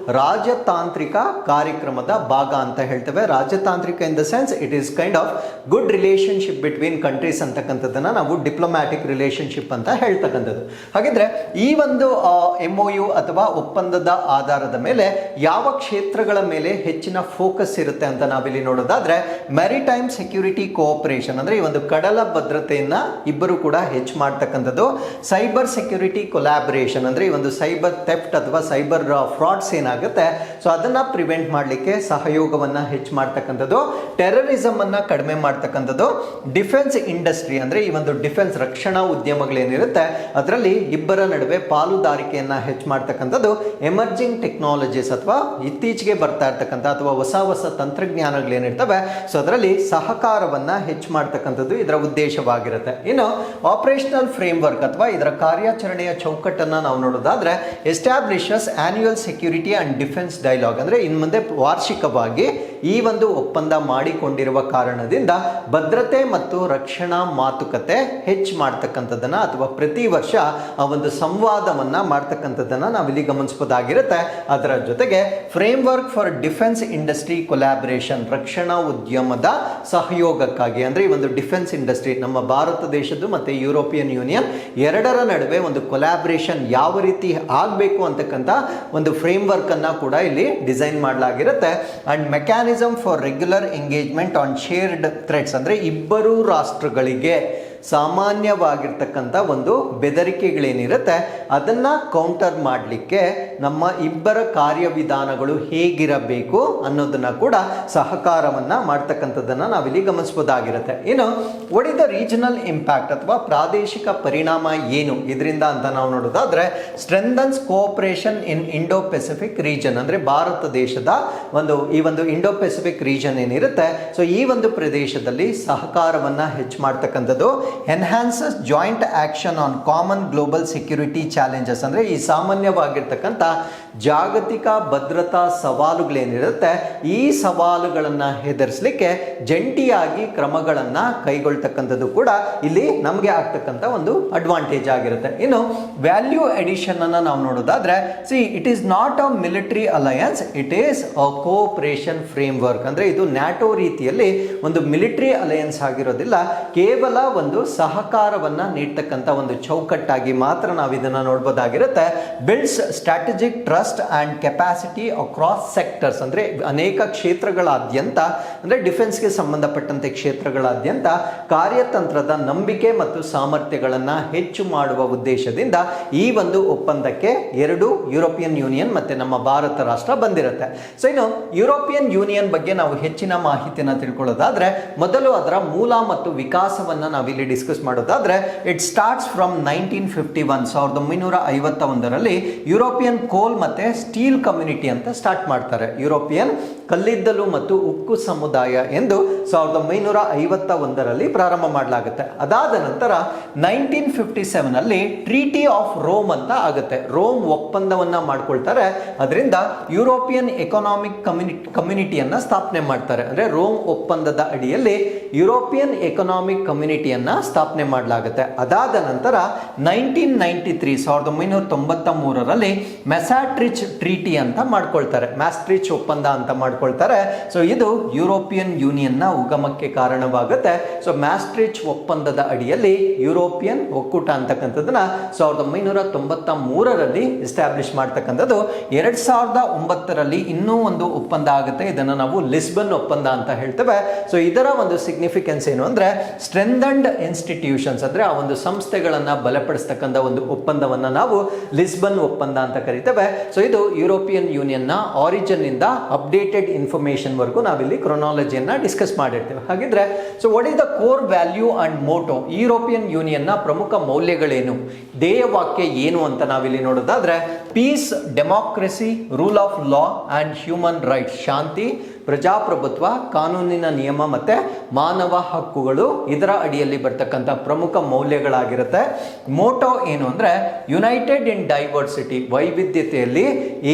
Speaker 1: ರಾಜತಾಂತ್ರಿಕ ಕಾರ್ಯಕ್ರಮದ ಭಾಗ ಅಂತ ಹೇಳ್ತೇವೆ. ರಾಜತಾಂತ್ರಿಕ in the sense it is kind of good relationship between countries ಅಂತಕ್ಕಂಥದ್ದನ್ನ ನಾವು ಡಿಪ್ಲೊಮ್ಯಾಟಿಕ್ ರಿಲೇಶನ್ಶಿಪ್ ಅಂತ ಹೇಳ್ತಕ್ಕಂಥದ್ದು. ಹಾಗಿದ್ರೆ ಈ ಒಂದು MOU ಅಥವಾ ಒಪ್ಪಂದದ ಆಧಾರದ ಮೇಲೆ ಯಾವ ಕ್ಷೇತ್ರಗಳ ಮೇಲೆ ಹೆಚ್ಚಿನ ಫೋಕಸ್ ಇರುತ್ತೆ ಅಂತ ನಾವಿಲ್ಲಿ ನೋಡೋದಾದ್ರೆ ಮ್ಯಾರಿಟೈಮ್ ಸೆಕ್ಯೂರಿಟಿ ಕೋಆಪರೇಷನ್, ಅಂದ್ರೆ ಈ ಒಂದು ಕಡಲ ಭದ್ರತೆಯನ್ನ ಇಬ್ಬರು ಕೂಡ ಹೆಚ್ಚು ಮಾಡ್ತಕ್ಕಂಥದ್ದು. ಸೈಬರ್ ಸೆಕ್ಯೂರಿಟಿ ಕೊಲಾಬರೇಷನ್, ಅಂದ್ರೆ ಈ ಒಂದು ಸೈಬರ್ ಥೆಫ್ಟ್ ಅಥವಾ ಸೈಬರ್ ಫ್ರಾಡ್ಸ್ ಏನಾಗುತ್ತೆ ಸೊ ಅದನ್ನ ಪ್ರಿವೆಂಟ್ ಮಾಡಲಿಕ್ಕೆ ಸಹಯೋಗವನ್ನ ಹೆಚ್ಚು ಮಾಡ್ತಕ್ಕಂಥದ್ದು. ಟೆರರಿಸಮ್ ಅನ್ನ ಕಡಿಮೆ ಮಾಡ್ತಕ್ಕಂಥದ್ದು. ಡಿಫೆನ್ಸ್ ಇಂಡಸ್ಟ್ರಿ, ಅಂದ್ರೆ ಈ ಒಂದು ಡಿಫೆನ್ಸ್ ರಕ್ಷಣಾ ಉದ್ಯಮಗಳೇನಿರುತ್ತೆ ಅದರಲ್ಲಿ ಇಬ್ಬರ ನಡುವೆ ಪಾಲುದಾರಿಕೆಯನ್ನ ಹೆಚ್ಚು ಮಾಡ್ತಕ್ಕಂಥದ್ದು. ಎಮರ್ಜಿಂಗ್ ಟೆಕ್ನಾಲಜೀಸ್ ಅಥವಾ ಇತ್ತೀಚೆಗೆ ಬರ್ತಾ ಇರ್ತಕ್ಕಂಥ ಅಥವಾ ಹೊಸ ಹೊಸ ತಂತ್ರಜ್ಞಾನಗಳೇನಿರ್ತವೆ ಸೊ ಅದರಲ್ಲಿ ಸಹಕಾರವನ್ನ ಹೆಚ್ಚು ಮಾಡ್ತಕ್ಕಂಥದ್ದು ಇದರ ಉದ್ದೇಶವಾಗಿರುತ್ತೆ. ಇನ್ನು ಆಪರೇಷನಲ್ ಫ್ರೇಮ್ವರ್ಕ್ ಅಥವಾ ಇದರ ಕಾರ್ಯಾಚರಣೆಯ ಚೌಕಟ್ಟನ್ನು ನಾವು ನೋಡೋದಾದ್ರೆ establishes annual security and defence dialogue, ಅಂದ್ರೆ ಇನ್ನು ಮುಂದೆ ವಾರ್ಷಿಕವಾಗಿ ಈ ಒಂದು ಒಪ್ಪಂದ ಮಾಡಿಕೊಂಡಿರುವ ಕಾರಣದಿಂದ ಭದ್ರತೆ ಮತ್ತು ರಕ್ಷಣಾ ಮಾತುಕತೆ ಹೆಚ್ಚು ಮಾಡ್ತಕ್ಕಂಥದ್ದನ್ನ ಅಥವಾ ಪ್ರತಿ ವರ್ಷ ಆ ಒಂದು ಸಂವಾದವನ್ನ ಮಾಡ್ತಕ್ಕಂಥದ್ದನ್ನ ನಾವಿಲ್ಲಿ ಗಮನಿಸಬಹುದಾಗಿರುತ್ತೆ. ಅದರ ಜೊತೆಗೆ framework for defence industry collaboration, ರಕ್ಷಣಾ ಉದ್ಯಮದ ಸಹಯೋಗಕ್ಕಾಗಿ, ಅಂದ್ರೆ ಈ ಒಂದು ಡಿಫೆನ್ಸ್ ಇಂಡಸ್ಟ್ರಿ ನಮ್ಮ ಭಾರತ ದೇಶದ್ದು ಮತ್ತೆ ಯುರೋಪಿಯನ್ ಯೂನಿಯನ್ ಎರಡರ ನಡುವೆ ಒಂದು ಕೊಲಾಬರೇಷನ್ ಯಾವ ರೀತಿ ಆಗಬೇಕು ಅಂತಕ್ಕಂಥ ಒಂದು ಫ್ರೇಮ್ವರ್ಕ್ ಅನ್ನ ಕೂಡ ಇಲ್ಲಿ ಡಿಸೈನ್ ಮಾಡಲಾಗಿರುತ್ತೆ. And mechanism for regular engagement on shared threats, ಅಂದ್ರೆ ಇಬ್ಬರು ರಾಷ್ಟ್ರಗಳಿಗೆ ಸಾಮಾನ್ಯವಾಗಿರ್ತಕ್ಕಂಥ ಒಂದು ಬೆದರಿಕೆಗಳೇನಿರುತ್ತೆ ಅದನ್ನ ಕೌಂಟರ್ ಮಾಡಲಿಕ್ಕೆ ನಮ್ಮ ಇಬ್ಬರ ಕಾರ್ಯವಿಧಾನಗಳು ಹೇಗಿರಬೇಕು ಅನ್ನೋದನ್ನ ಕೂಡ ಸಹಕಾರವನ್ನ ಮಾಡ್ತಕ್ಕಂಥದ್ದನ್ನ ನಾವಿಲ್ಲಿ ಗಮನಿಸಬಹುದಾಗಿರುತ್ತೆ. ಇನ್ನು what is the regional impact ಅಥವಾ ಪ್ರಾದೇಶಿಕ ಪರಿಣಾಮ ಏನು ಇದರಿಂದ ಅಂತ ನಾವು ನೋಡೋದಾದ್ರೆ strengthens cooperation in Indo Pacific region, ಅಂದ್ರೆ ಭಾರತ ದೇಶದ ಈ ಒಂದು ಇಂಡೋ ಪೆಸಿಫಿಕ್ ರೀಜನ್ ಏನಿರುತ್ತೆ ಸೊ ಈ ಒಂದು ಪ್ರದೇಶದಲ್ಲಿ ಸಹಕಾರವನ್ನ ಹೆಚ್ಚು ಮಾಡ್ತಕ್ಕಂಥದ್ದು. Enhances joint action on common global security challenges, ಅಂದರೆ ಈ ಸಾಮಾನ್ಯವಾಗಿರ್ತಕ್ಕಂಥ ಜಾಗತಿಕ ಭದ್ರತಾ ಸವಾಲುಗಳೇನಿರುತ್ತೆ ಈ ಸವಾಲುಗಳನ್ನು ಎದುರಿಸಲಿಕ್ಕೆ ಜಂಟಿಯಾಗಿ ಕ್ರಮಗಳನ್ನು ಕೈಗೊಳ್ತಕ್ಕಂಥದ್ದು ಕೂಡ ಇಲ್ಲಿ ನಮಗೆ ಆಗ್ತಕ್ಕಂಥ ಒಂದು ಅಡ್ವಾಂಟೇಜ್ ಆಗಿರುತ್ತೆ. ಇನ್ನು ವ್ಯಾಲ್ಯೂ ಎಡಿಷನ್ ಅನ್ನು ನಾವು ನೋಡೋದಾದ್ರೆ, it is not a military alliance, it is a cooperation frame work. ಅಂದ್ರೆ ಇದು ನ್ಯಾಟೋ ರೀತಿಯಲ್ಲಿ ಒಂದು ಮಿಲಿಟರಿ ಅಲಯನ್ಸ್ ಆಗಿರೋದಿಲ್ಲ, ಕೇವಲ ಒಂದು ಸಹಕಾರವನ್ನ ನೀಡ್ತಕ್ಕಂಥ ಒಂದು ಚೌಕಟ್ಟಾಗಿ ಮಾತ್ರ ನಾವು ಇದನ್ನ ನೋಡಬಹುದಾಗಿರುತ್ತೆ. Builds strategic trust and capacity across sectors, ಅಂದ್ರೆ ಅನೇಕ ಕ್ಷೇತ್ರಗಳಾದ್ಯಂತ, ಅಂದ್ರೆ ಡಿಫೆನ್ಸ್ಗೆ ಸಂಬಂಧಪಟ್ಟಂತೆ ಕ್ಷೇತ್ರಗಳಾದ್ಯಂತ ಕಾರ್ಯತಂತ್ರದ ನಂಬಿಕೆ ಮತ್ತು ಸಾಮರ್ಥ್ಯಗಳನ್ನ ಹೆಚ್ಚು ಮಾಡುವ ಉದ್ದೇಶದಿಂದ ಈ ಒಂದು ಒಪ್ಪಂದಕ್ಕೆ ಎರಡು ಯುರೋಪಿಯನ್ ಯೂನಿಯನ್ ಮತ್ತೆ ನಮ್ಮ ಭಾರತ ರಾಷ್ಟ್ರ ಬಂದಿರುತ್ತೆ. ಸೊ ಇನ್ನು ಯುರೋಪಿಯನ್ ಯೂನಿಯನ್ ಬಗ್ಗೆ ನಾವು ಹೆಚ್ಚಿನ ಮಾಹಿತಿಯನ್ನು ತಿಳ್ಕೊಳ್ಳೋದಾದ್ರೆ, ಮೊದಲು ಅದರ ಮೂಲ ಮತ್ತು ವಿಕಾಸವನ್ನ ನಾವಿಲ್ಲಿ ಡಿಸ್ಕಸ್ ಮಾಡೋದಾದ್ರೆ, ಇಟ್ ಸ್ಟಾರ್ಟ್ಸ್ ಫ್ರಮ್ 1951, 1951ರಲ್ಲಿ ಯುರೋಪಿಯನ್ ಕೋಲ್ ಮತ್ತೆ ಸ್ಟೀಲ್ ಕಮ್ಯುನಿಟಿ ಅಂತ ಸ್ಟಾರ್ಟ್ ಮಾಡ್ತಾರೆ. ಯುರೋಪಿಯನ್ ಕಲ್ಲಿದ್ದಲು ಮತ್ತು ಉಕ್ಕು ಸಮುದಾಯ ಎಂದು 1951ರಲ್ಲಿ ಪ್ರಾರಂಭ ಮಾಡಲಾಗುತ್ತೆ. ಅದಾದ ನಂತರ 1957ನಲ್ಲಿ ಟ್ರೀಟಿ ಆಫ್ ರೋಮ್ ಅಂತ ಆಗುತ್ತೆ. ರೋಮ್ ಒಪ್ಪಂದವನ್ನ ಮಾಡ್ಕೊಳ್ತಾರೆ. ಅದರಿಂದ ಯುರೋಪಿಯನ್ ಎಕನಾಮಿಕ್ ಕಮ್ಯುನಿಟಿಯನ್ನ ಸ್ಥಾಪನೆ ಮಾಡ್ತಾರೆ. ಅಂದ್ರೆ ರೋಮ್ ಒಪ್ಪಂದದ ಅಡಿಯಲ್ಲಿ ಯುರೋಪಿಯನ್ ಎಕನಾಮಿಕ್ ಕಮ್ಯುನಿಟಿಯನ್ನ ಸ್ಥಾಪನೆ ಮಾಡಲಾಗುತ್ತೆ. ಅದಾದ ನಂತರ 1993ರಲ್ಲಿ ಮೆಸಾಟ್ರಿಚ್ ಟ್ರೀಟಿ ಅಂತ ಮಾಡ್ಕೊಳ್ತಾರೆ. ಮ್ಯಾಸ್ಟ್ರಿಚ್ ಒಪ್ಪಂದ ಅಂತ ಮಾಡ್ಕೊಳ್ತಾರೆ. ಸೊ ಇದು ಯುರೋಪಿಯನ್ ಯೂನಿಯನ್ ನ ಉಗಮಕ್ಕೆ ಕಾರಣವಾಗುತ್ತೆ. ಸೊ ಮ್ಯಾಸ್ಟ್ರಿಚ್ ಒಪ್ಪಂದದ ಅಡಿಯಲ್ಲಿ ಯುರೋಪಿಯನ್ ಒಕ್ಕೂಟ ಅಂತಕ್ಕಂಥದ್ದನ್ನ 1993ರಲ್ಲಿ ಎಸ್ಟಾಬ್ಲಿಷ್ ಮಾಡ್ತಕ್ಕಂಥದ್ದು. 2009ರಲ್ಲಿ ಇನ್ನೂ ಒಂದು ಒಪ್ಪಂದ ಆಗುತ್ತೆ. ಇದನ್ನು ನಾವು ಲಿಸ್ಬನ್ ಒಪ್ಪಂದ ಅಂತ ಹೇಳ್ತೇವೆ. ಸೊ ಇದರ ಒಂದು ಸಿಗ್ನಿಫಿಕೆನ್ಸ್ ಏನು ಅಂದ್ರೆ, ಸ್ಟ್ರೆಂಥನ್ಡ್ ಇನ್ಸ್ಟಿಟ್ಯೂಷನ್ಸ್, ಅಂದ್ರೆ ಆ ಒಂದು ಸಂಸ್ಥೆಗಳನ್ನ ಬಲಪಡಿಸ್ತಕ್ಕಂಥ ಒಂದು ಒಪ್ಪಂದವನ್ನ ನಾವು ಲಿಸ್ಬನ್ ಒಪ್ಪಂದ ಅಂತ ಕರಿತೇವೆ. ಸೊ ಇದು ಯುರೋಪಿಯನ್ ಯೂನಿಯನ್ ನ ಆರಿಜಿನ್ ಇಂದ ಅಪ್ಡೇಟೆಡ್ ಇನ್ಫಾರ್ಮೇಶನ್ ವರೆಗೂ ನಾವಿಲ್ಲಿ ಕ್ರೊನಾಲಜಿಯನ್ನ ಡಿಸ್ಕಸ್ ಮಾಡಿರ್ತೇವೆ. ಹಾಗಿದ್ರೆ so what is the core value and motto, European union ನ ಪ್ರಮುಖ ಮೌಲ್ಯಗಳೇನು, ಧ್ಯೇಯವಾಕ್ಯ ಏನು ಅಂತ ನಾವಿಲ್ಲಿ ನೋಡೋದಾದ್ರೆ, peace, democracy, rule of law and human rights, ಶಾಂತಿ, ಪ್ರಜಾಪ್ರಭುತ್ವ, ಕಾನೂನಿನ ನಿಯಮ ಮತ್ತೆ ಮಾನವ ಹಕ್ಕುಗಳು ಇದರ ಅಡಿಯಲ್ಲಿ ಬರ್ತಕ್ಕಂಥ ಪ್ರಮುಖ ಮೌಲ್ಯಗಳಾಗಿರುತ್ತೆ. ಮೋಟೋ ಏನು ಅಂದ್ರೆ, ಯುನೈಟೆಡ್ ಇನ್ ಡೈವರ್ಸಿಟಿ, ವೈವಿಧ್ಯತೆಯಲ್ಲಿ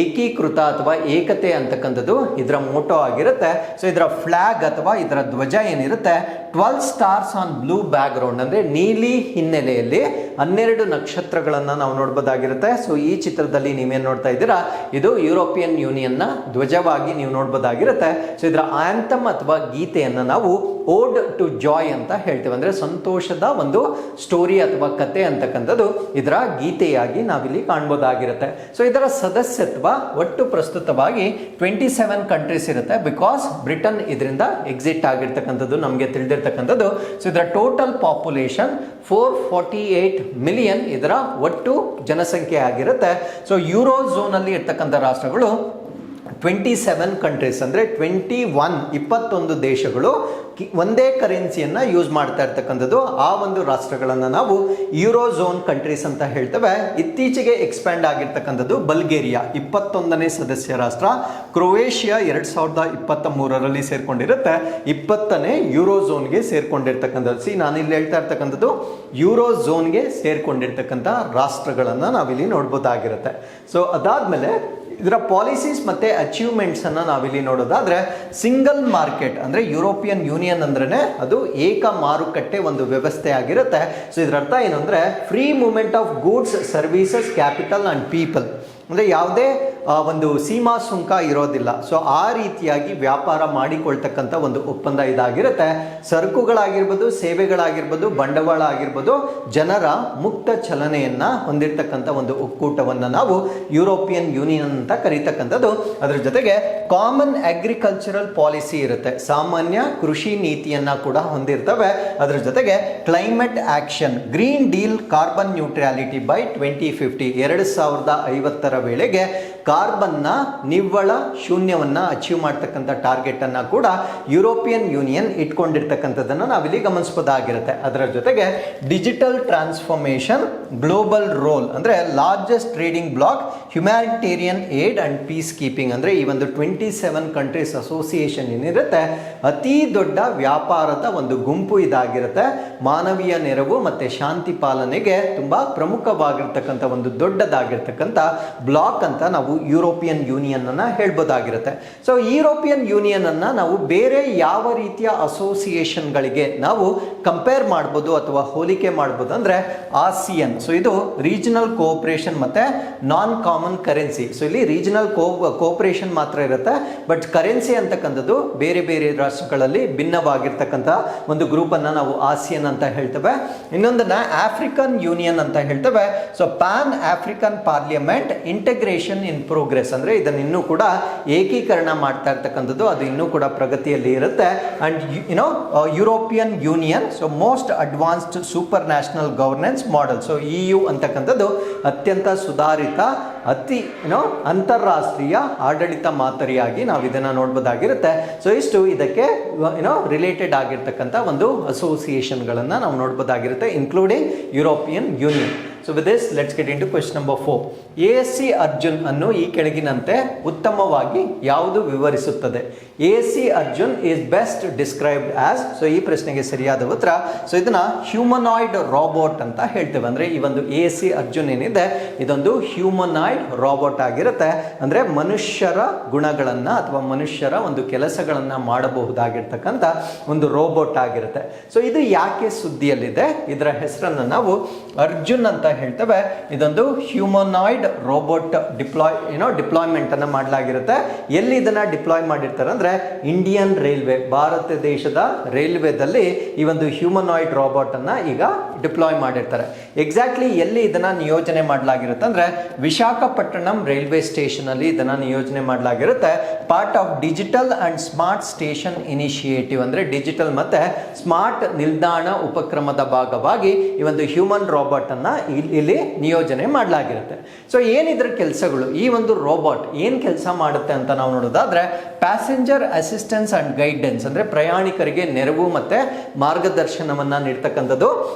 Speaker 1: ಏಕೀಕೃತ ಅಥವಾ ಏಕತೆ ಅಂತಕ್ಕಂಥದ್ದು ಇದರ ಮೋಟೋ ಆಗಿರುತ್ತೆ. ಸೊ ಇದರ ಫ್ಲಾಗ್ ಅಥವಾ ಇದರ ಧ್ವಜ ಏನಿರುತ್ತೆ, 12 stars on blue back ground, ಅಂದ್ರೆ ನೀಲಿ ಹಿನ್ನೆಲೆಯಲ್ಲಿ 12 ನಕ್ಷತ್ರಗಳನ್ನ ನಾವು ನೋಡಬಹುದಾಗಿರುತ್ತೆ. ಸೊ ಈ ಚಿತ್ರದಲ್ಲಿ ನೀವೇನ್ ನೋಡ್ತಾ ಇದ್ದೀರಾ, ಇದು ಯುರೋಪಿಯನ್ ಯೂನಿಯನ್ ನ ಧ್ವಜವಾಗಿ ನೀವು ನೋಡಬಹುದಾಗಿರುತ್ತೆ. ಸೊ ಇದರ ಆಂಥಮ್ ಅಥವಾ ಗೀತೆಯನ್ನ ನಾವು ಓಡ್ ಟು ಜಾಯ್ ಅಂತ ಹೇಳ್ತೇವೆ. ಅಂದ್ರೆ ಸಂತೋಷದ ಒಂದು ಸ್ಟೋರಿ ಅಥವಾ ಕತೆ ಅಂತಕ್ಕಂಥದ್ದು ಇದರ ಗೀತೆಯಾಗಿ ನಾವಿಲ್ಲಿ ಕಾಣಬಹುದಾಗಿರುತ್ತೆ. ಸೊ ಇದರ ಸದಸ್ಯತ್ವ ಒಟ್ಟು ಪ್ರಸ್ತುತವಾಗಿ 27 ಕಂಟ್ರೀಸ್ ಇರುತ್ತೆ. ಬಿಕಾಸ್ ಬ್ರಿಟನ್ ಇದರಿಂದ ಎಕ್ಸಿಟ್ ಆಗಿರ್ತಕ್ಕಂಥದ್ದು ನಮಗೆ ತಿಳಿದಿರ್ತಕ್ಕಂಥದ್ದು. ಸೊ ಇದರ ಟೋಟಲ್ ಪಾಪ್ಯುಲೇಷನ್ 448 ಮಿಲಿಯನ್ ಇದರ ಒಟ್ಟು ಜನಸಂಖ್ಯೆ ಆಗಿರುತ್ತೆ. ಸೊ ಯೂರೋ ಝೋನ್ ಅಲ್ಲಿ ಇರ್ತಕ್ಕಂಥ ರಾಷ್ಟ್ರಗಳು 27 ಕಂಟ್ರೀಸ್, ಅಂದ್ರೆ 21 ದೇಶಗಳು ಒಂದೇ ಕರೆನ್ಸಿಯನ್ನ ಯೂಸ್ ಮಾಡ್ತಾ ಇರ್ತಕ್ಕಂಥದ್ದು. ಆ ಒಂದು ರಾಷ್ಟ್ರಗಳನ್ನ ನಾವು ಯೂರೋ ಝೋನ್ ಕಂಟ್ರೀಸ್ ಅಂತ ಹೇಳ್ತೇವೆ. ಇತ್ತೀಚೆಗೆ ಎಕ್ಸ್ಪ್ಯಾಂಡ್ ಆಗಿರ್ತಕ್ಕಂಥದ್ದು ಬಲ್ಗೇರಿಯಾ 21ನೇ ಸದಸ್ಯ ರಾಷ್ಟ್ರ. ಕ್ರೊವೇಷಿಯಾ 2023ರಲ್ಲಿ ಸೇರ್ಕೊಂಡಿರುತ್ತೆ, 20ನೇ ಯೂರೋ ಝೋನ್ಗೆ ಸೇರ್ಕೊಂಡಿರ್ತಕ್ಕಂಥದ್ದು. ನಾನು ಇಲ್ಲಿ ಹೇಳ್ತಾ ಇರ್ತಕ್ಕಂಥದ್ದು ಯೂರೋ ಝೋನ್ಗೆ ಸೇರ್ಕೊಂಡಿರ್ತಕ್ಕಂಥ ರಾಷ್ಟ್ರಗಳನ್ನ ನಾವಿಲ್ಲಿ ನೋಡ್ಬೋದಾಗಿರುತ್ತೆ. ಸೊ ಅದಾದ್ಮೇಲೆ ಇದರ ಪಾಲಿಸೀಸ್ ಮತ್ತೆ ಅಚೀವ್ಮೆಂಟ್ಸ್ ಅನ್ನ ನಾವಿಲ್ಲಿ ನೋಡೋದಾದ್ರೆ, ಸಿಂಗಲ್ ಮಾರ್ಕೆಟ್ ಅಂದ್ರೆ ಯುರೋಪಿಯನ್ ಯೂನಿಯನ್ ಅಂದ್ರೆ ಅದು ಏಕ ಮಾರುಕಟ್ಟೆ ಒಂದು ವ್ಯವಸ್ಥೆ ಆಗಿರುತ್ತೆ. ಸೊ ಇದರ ಅರ್ಥ ಏನು ಅಂದ್ರೆ, free movement of goods, services, capital and people, ಅಂದ್ರೆ ಯಾವುದೇ ಒಂದು ಸೀಮಾ ಸುಂಕ ಇರೋದಿಲ್ಲ. ಸೊ ಆ ರೀತಿಯಾಗಿ ವ್ಯಾಪಾರ ಮಾಡಿಕೊಳ್ತಕ್ಕಂಥ ಒಂದು ಒಪ್ಪಂದ ಇದಾಗಿರುತ್ತೆ. ಸರಕುಗಳಾಗಿರ್ಬೋದು, ಸೇವೆಗಳಾಗಿರ್ಬೋದು, ಬಂಡವಾಳ ಆಗಿರ್ಬೋದು, ಜನರ ಮುಕ್ತ ಚಲನೆಯನ್ನ ಹೊಂದಿರತಕ್ಕಂಥ ಒಂದು ಒಕ್ಕೂಟವನ್ನು ನಾವು ಯುರೋಪಿಯನ್ ಯೂನಿಯನ್ ಅಂತ ಕರೀತಕ್ಕಂಥದ್ದು. ಅದರ ಜೊತೆಗೆ ಕಾಮನ್ ಅಗ್ರಿಕಲ್ಚರಲ್ ಪಾಲಿಸಿ ಇರುತ್ತೆ, ಸಾಮಾನ್ಯ ಕೃಷಿ ನೀತಿಯನ್ನ ಕೂಡ ಹೊಂದಿರ್ತವೆ. ಅದರ ಜೊತೆಗೆ climate action, green deal, carbon neutrality by 2050, 2050 ವೇಳೆಗೆ ಕಾರ್ಬನ್ನ ನಿವ್ವಳ ಶೂನ್ಯವನ್ನ ಅಚೀವ್ ಮಾಡ್ತಕ್ಕಂಥ ಟಾರ್ಗೆಟ್ ಅನ್ನ ಕೂಡ ಯುರೋಪಿಯನ್ ಯೂನಿಯನ್ ಇಟ್ಕೊಂಡಿರ್ತಕ್ಕಂಥದ್ದನ್ನು ನಾವಿಲ್ಲಿ ಗಮನಿಸಬಹುದಾಗಿರುತ್ತೆ. ಅದರ ಜೊತೆಗೆ ಡಿಜಿಟಲ್ ಟ್ರಾನ್ಸ್ಫಾರ್ಮೇಶನ್, ಗ್ಲೋಬಲ್ ರೋಲ್ ಅಂದ್ರೆ largest trading bloc, humanitarian aid and peace keeping ಅಂದ್ರೆ ಈ ಒಂದು 27 ಕಂಟ್ರೀಸ್ ಅಸೋಸಿಯೇಷನ್ ಏನಿರುತ್ತೆ ಅತಿ ದೊಡ್ಡ ವ್ಯಾಪಾರದ ಒಂದು ಗುಂಪು ಇದಾಗಿರುತ್ತೆ. ಮಾನವೀಯ ನೆರವು ಮತ್ತೆ ಶಾಂತಿ ಪಾಲನೆಗೆ ತುಂಬಾ ಪ್ರಮುಖವಾಗಿರ್ತಕ್ಕಂಥ ಒಂದು ದೊಡ್ಡದಾಗಿರ್ತಕ್ಕಂಥ ಬ್ಲಾಕ್ ಅಂತ ನಾವು ಯುರೋಪಿಯನ್ ಯೂನಿಯನ್ ಅನ್ನ ಹೇಳ್ಬೋದಾಗಿರುತ್ತೆ. ಸೊ ಯುರೋಪಿಯನ್ ಯೂನಿಯನ್ ಅನ್ನ ನಾವು ಬೇರೆ ಯಾವ ರೀತಿಯ ಅಸೋಸಿಯೇಷನ್ಗಳಿಗೆ ನಾವು ಕಂಪೇರ್ ಮಾಡ್ಬೋದು ಅಥವಾ ಹೋಲಿಕೆ ಮಾಡ್ಬೋದು ಅಂದ್ರೆ ಆಸಿಯನ್. ಸೊ ಇದು ರೀಜನಲ್ ಕೋಆಪರೇಷನ್ ಮತ್ತೆ ನಾನ್ ಕಾಮನ್ ಕರೆನ್ಸಿ. ಸೊ ಇಲ್ಲಿ ರೀಜನಲ್ ಕೋಆಪರೇಷನ್ ಮಾತ್ರ ಇರುತ್ತೆ, ಬಟ್ ಕರೆನ್ಸಿ ಅಂತಕ್ಕಂಥದ್ದು ಬೇರೆ ಬೇರೆ ರಾಷ್ಟ್ರಗಳಲ್ಲಿ ಭಿನ್ನವಾಗಿರ್ತಕ್ಕಂಥ ಒಂದು ಗ್ರೂಪ್ ಅನ್ನ ನಾವು ಆಸಿಯನ್ ಅಂತ ಹೇಳ್ತೇವೆ. ಇನ್ನೊಂದನ್ನ ಆಫ್ರಿಕನ್ ಯೂನಿಯನ್ ಅಂತ ಹೇಳ್ತೇವೆ. So PAN African parliament integration in progress ಅಂದ್ರೆ ಇದನ್ನ ಇನ್ನೂ ಕೂಡ ಏಕೀಕರಣ ಮಾಡ್ತಾ ಇರ್ತಕ್ಕಂಥದ್ದು, ಅದು ಇನ್ನೂ ಕೂಡ ಪ್ರಗತಿಯಲ್ಲಿ ಇರುತ್ತೆ. And European union, so most advanced super national governance model. So EU ಅಂತಕ್ಕಂಥದ್ದು ಅತ್ಯಂತ ಸುಧಾರಿತ ಅತಿ ಅಂತಾರಾಷ್ಟ್ರೀಯ ಆಡಳಿತ ಮಾದರಿಯಾಗಿ ನಾವು ಇದನ್ನ ನೋಡ್ಬೋದಾಗಿರುತ್ತೆ. ಸೊ ಇಷ್ಟು ಇದಕ್ಕೆ ರಿಲೇಟೆಡ್ ಆಗಿರ್ತಕ್ಕಂಥ ಒಂದು ಅಸೋಸಿಯೇಷನ್ಗಳನ್ನು ನಾವು ನೋಡ್ಬೋದಾಗಿರುತ್ತೆ, including European union. So with this let's get into question number 4. ASC Arjun ಅನ್ನು ಈ ಕೆಳಗಿನಂತೆ ಉತ್ತಮವಾಗಿ ಯಾವುದು ವಿವರಿಸುತ್ತದೆ? ASC Arjun is best described as. So ಈ ಪ್ರಶ್ನೆಗೆ ಸರಿಯಾದ ಉತ್ತರ, ಸೊ ಇದನ್ನ ಹ್ಯೂಮನಾಯ್ಡ್ ರಾಬೋಟ್ ಅಂತ ಹೇಳ್ತೇವೆ. ಅಂದ್ರೆ ಈ ಒಂದು ASC ಅರ್ಜುನ್ ಏನಿದೆ ಇದೊಂದು ಹ್ಯೂಮನಾಯ್ಡ್ ರಾಬೋಟ್ ಆಗಿರುತ್ತೆ. ಅಂದ್ರೆ ಮನುಷ್ಯರ ಗುಣಗಳನ್ನ ಅಥವಾ ಮನುಷ್ಯರ ಒಂದು ಕೆಲಸಗಳನ್ನ ಮಾಡಬಹುದಾಗಿರ್ತಕ್ಕಂಥ ಒಂದು ರೋಬೋಟ್ ಆಗಿರುತ್ತೆ. ಸೊ ಇದು ಯಾಕೆ ಸುದ್ದಿಯಲ್ಲಿದೆ? ಇದರ ಹೆಸರನ್ನು ನಾವು ಅರ್ಜುನ್ ಅಂತ ಹೇಳ್ತೇವೆ. ಇದೊಂದು ಹ್ಯೂಮನಾಯ್ಡ್ ರೋಬೋಟ್ ಡಿಪ್ಲಾಯ್ಮೆಂಟ್ ಅನ್ನ ಮಾಡಲಾಗಿರುತ್ತೆ. ಎಲ್ಲಿ ಇದನ್ನ ಡಿಪ್ಲಾಯ್ ಮಾಡಿರ್ತಾರೆ ಅಂದ್ರೆ ಇಂಡಿಯನ್ ರೈಲ್ವೆ, ಭಾರತ ದೇಶದ ರೈಲ್ವೆದಲ್ಲಿ ಈ ಒಂದು ಹ್ಯೂಮನಾಯ್ಡ್ ರೋಬೋಟ್ ಅನ್ನ ಈಗ ಡಿಪ್ಲಾಯ್ ಮಾಡಿರ್ತಾರೆ. ಎಕ್ಸಾಕ್ಟ್ಲಿ ಎಲ್ಲಿ ಇದನ್ನ ನಿಯೋಜನೆ ಮಾಡಲಾಗಿರುತ್ತೆ ಅಂದ್ರೆ ವಿಶಾಖಪಟ್ಟಣಂ ರೈಲ್ವೆ ಸ್ಟೇಷನ್ ಅಲ್ಲಿ ಇದನ್ನ ನಿಯೋಜನೆ ಮಾಡಲಾಗಿರುತ್ತೆ. Part of digital and smart station initiative ಅಂದ್ರೆ ಡಿಜಿಟಲ್ ಮತ್ತೆ ಸ್ಮಾರ್ಟ್ ನಿಲ್ದಾಣ ಉಪಕ್ರಮದ ಭಾಗವಾಗಿ ಈ ಒಂದು ಹ್ಯೂಮನ್ ರೋಬೋಟ್ ಅನ್ನ ಇಲ್ಲಿ ನಿಯೋಜನೆ ಮಾಡಲಾಗಿರುತ್ತೆ. ಸೊ ಏನಿದ್ರ ಕೆಲಸಗಳು, ಈ ಒಂದು ರೋಬೋಟ್ ಏನ್ ಕೆಲಸ ಮಾಡುತ್ತೆ ಅಂತ ನಾವು ನೋಡೋದಾದ್ರೆ ಪ್ಯಾಸೆಂಜರ್ ಅಸಿಸ್ಟೆನ್ಸ್ ಅಂಡ್ ಗೈಡೆನ್ಸ್ ಅಂದ್ರೆ ಪ್ರಯಾಣಿಕರಿಗೆ ನೆರವು ಮತ್ತೆ ಮಾರ್ಗದರ್ಶನವನ್ನ ನೀಡ್ತಕ್ಕಂಥದ್ದು.